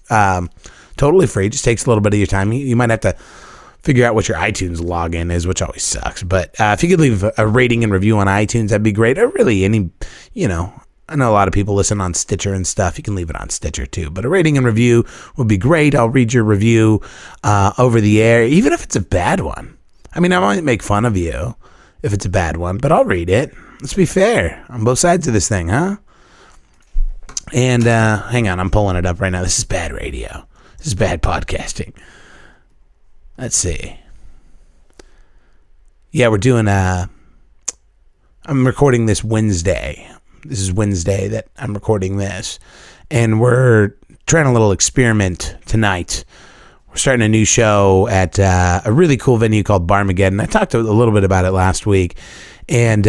totally free. It just takes a little bit of your time. You might have to figure out what your iTunes login is, which always sucks. But if you could leave a rating and review on iTunes, that'd be great. Or really any, I know a lot of people listen on Stitcher and stuff. You can leave it on Stitcher too. But a rating and review would be great. I'll read your review over the air, even if it's a bad one. I mean, I might make fun of you if it's a bad one, but I'll read it. Let's be fair on both sides of this thing, huh? And hang on, I'm pulling it up right now. This is bad radio. This is bad podcasting. Let's see. Yeah, we're doing I'm recording this Wednesday. This is Wednesday that I'm recording this. And we're trying a little experiment tonight. We're starting a new show at a really cool venue called Barmageddon. I talked a little bit about it last week. And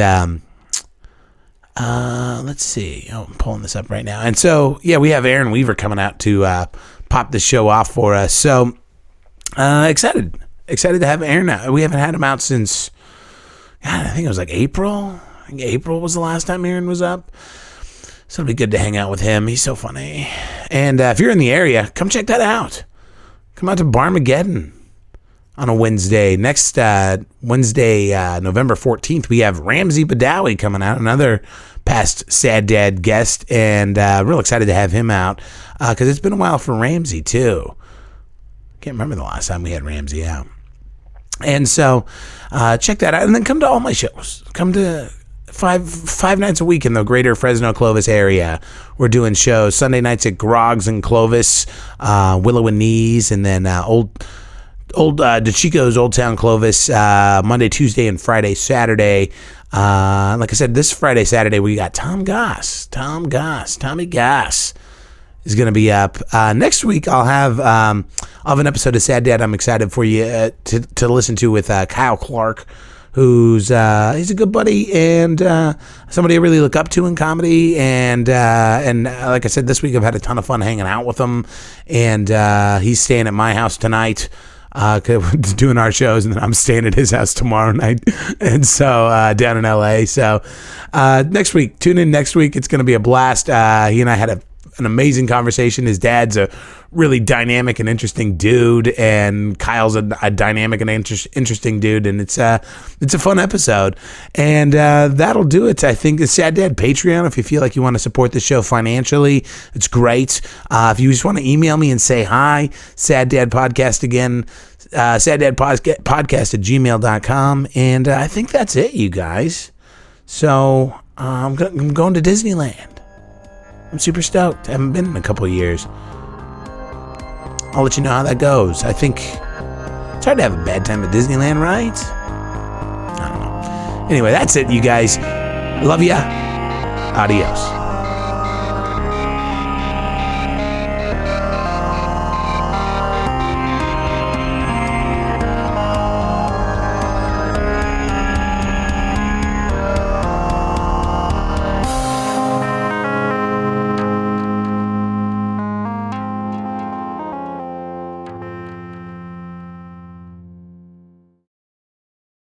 let's see. Oh, I'm pulling this up right now. And so, yeah, we have Aaron Weaver coming out to pop the show off for us. So excited to have Aaron out. We haven't had him out since, God, I think it was like April. I think April was the last time Aaron was up. So it'll be good to hang out with him. He's so funny. And if you're in the area, come check that out. Come out to Barmageddon on a Wednesday. Next Wednesday, November 14th, we have Ramsey Badawi coming out, another past Sad Dad guest, and real excited to have him out because it's been a while for Ramsey, too. Can't remember the last time we had Ramsey out. And so check that out, and then come to all my shows. Come to five nights a week in the greater Fresno Clovis area. We're doing shows Sunday nights at Grog's in Clovis, Willow and Knees, and then old DeChico's Old Town Clovis, Monday, Tuesday, and Friday, Saturday Like I said, this Friday, Saturday, we got Tommy Goss is going to be up. Next week, I'll have an episode of Sad Dad I'm excited for you to listen to with Kyle Clark, who's he's a good buddy and somebody I really look up to in comedy. And like I said, this week I've had a ton of fun hanging out with him. And he's staying at my house tonight. Doing our shows, and then I'm staying at his house tomorrow night, and so down in LA. So next week, tune in next week. It's going to be a blast. He and I had an amazing conversation. His dad's a really dynamic and interesting dude, and Kyle's a dynamic and interesting dude, and it's a fun episode. And that'll do it. I think the Sad Dad Patreon, if you feel like you want to support the show financially, it's great. If you just want to email me and say hi, Sad Dad Podcast again, saddadpodcast at gmail.com. And I think that's it, you guys. So I'm going to Disneyland. I'm super stoked. I haven't been in a couple of years. I'll let you know how that goes. I think it's hard to have a bad time at Disneyland, right? I don't know. Anyway, that's it, you guys. Love ya. Adios.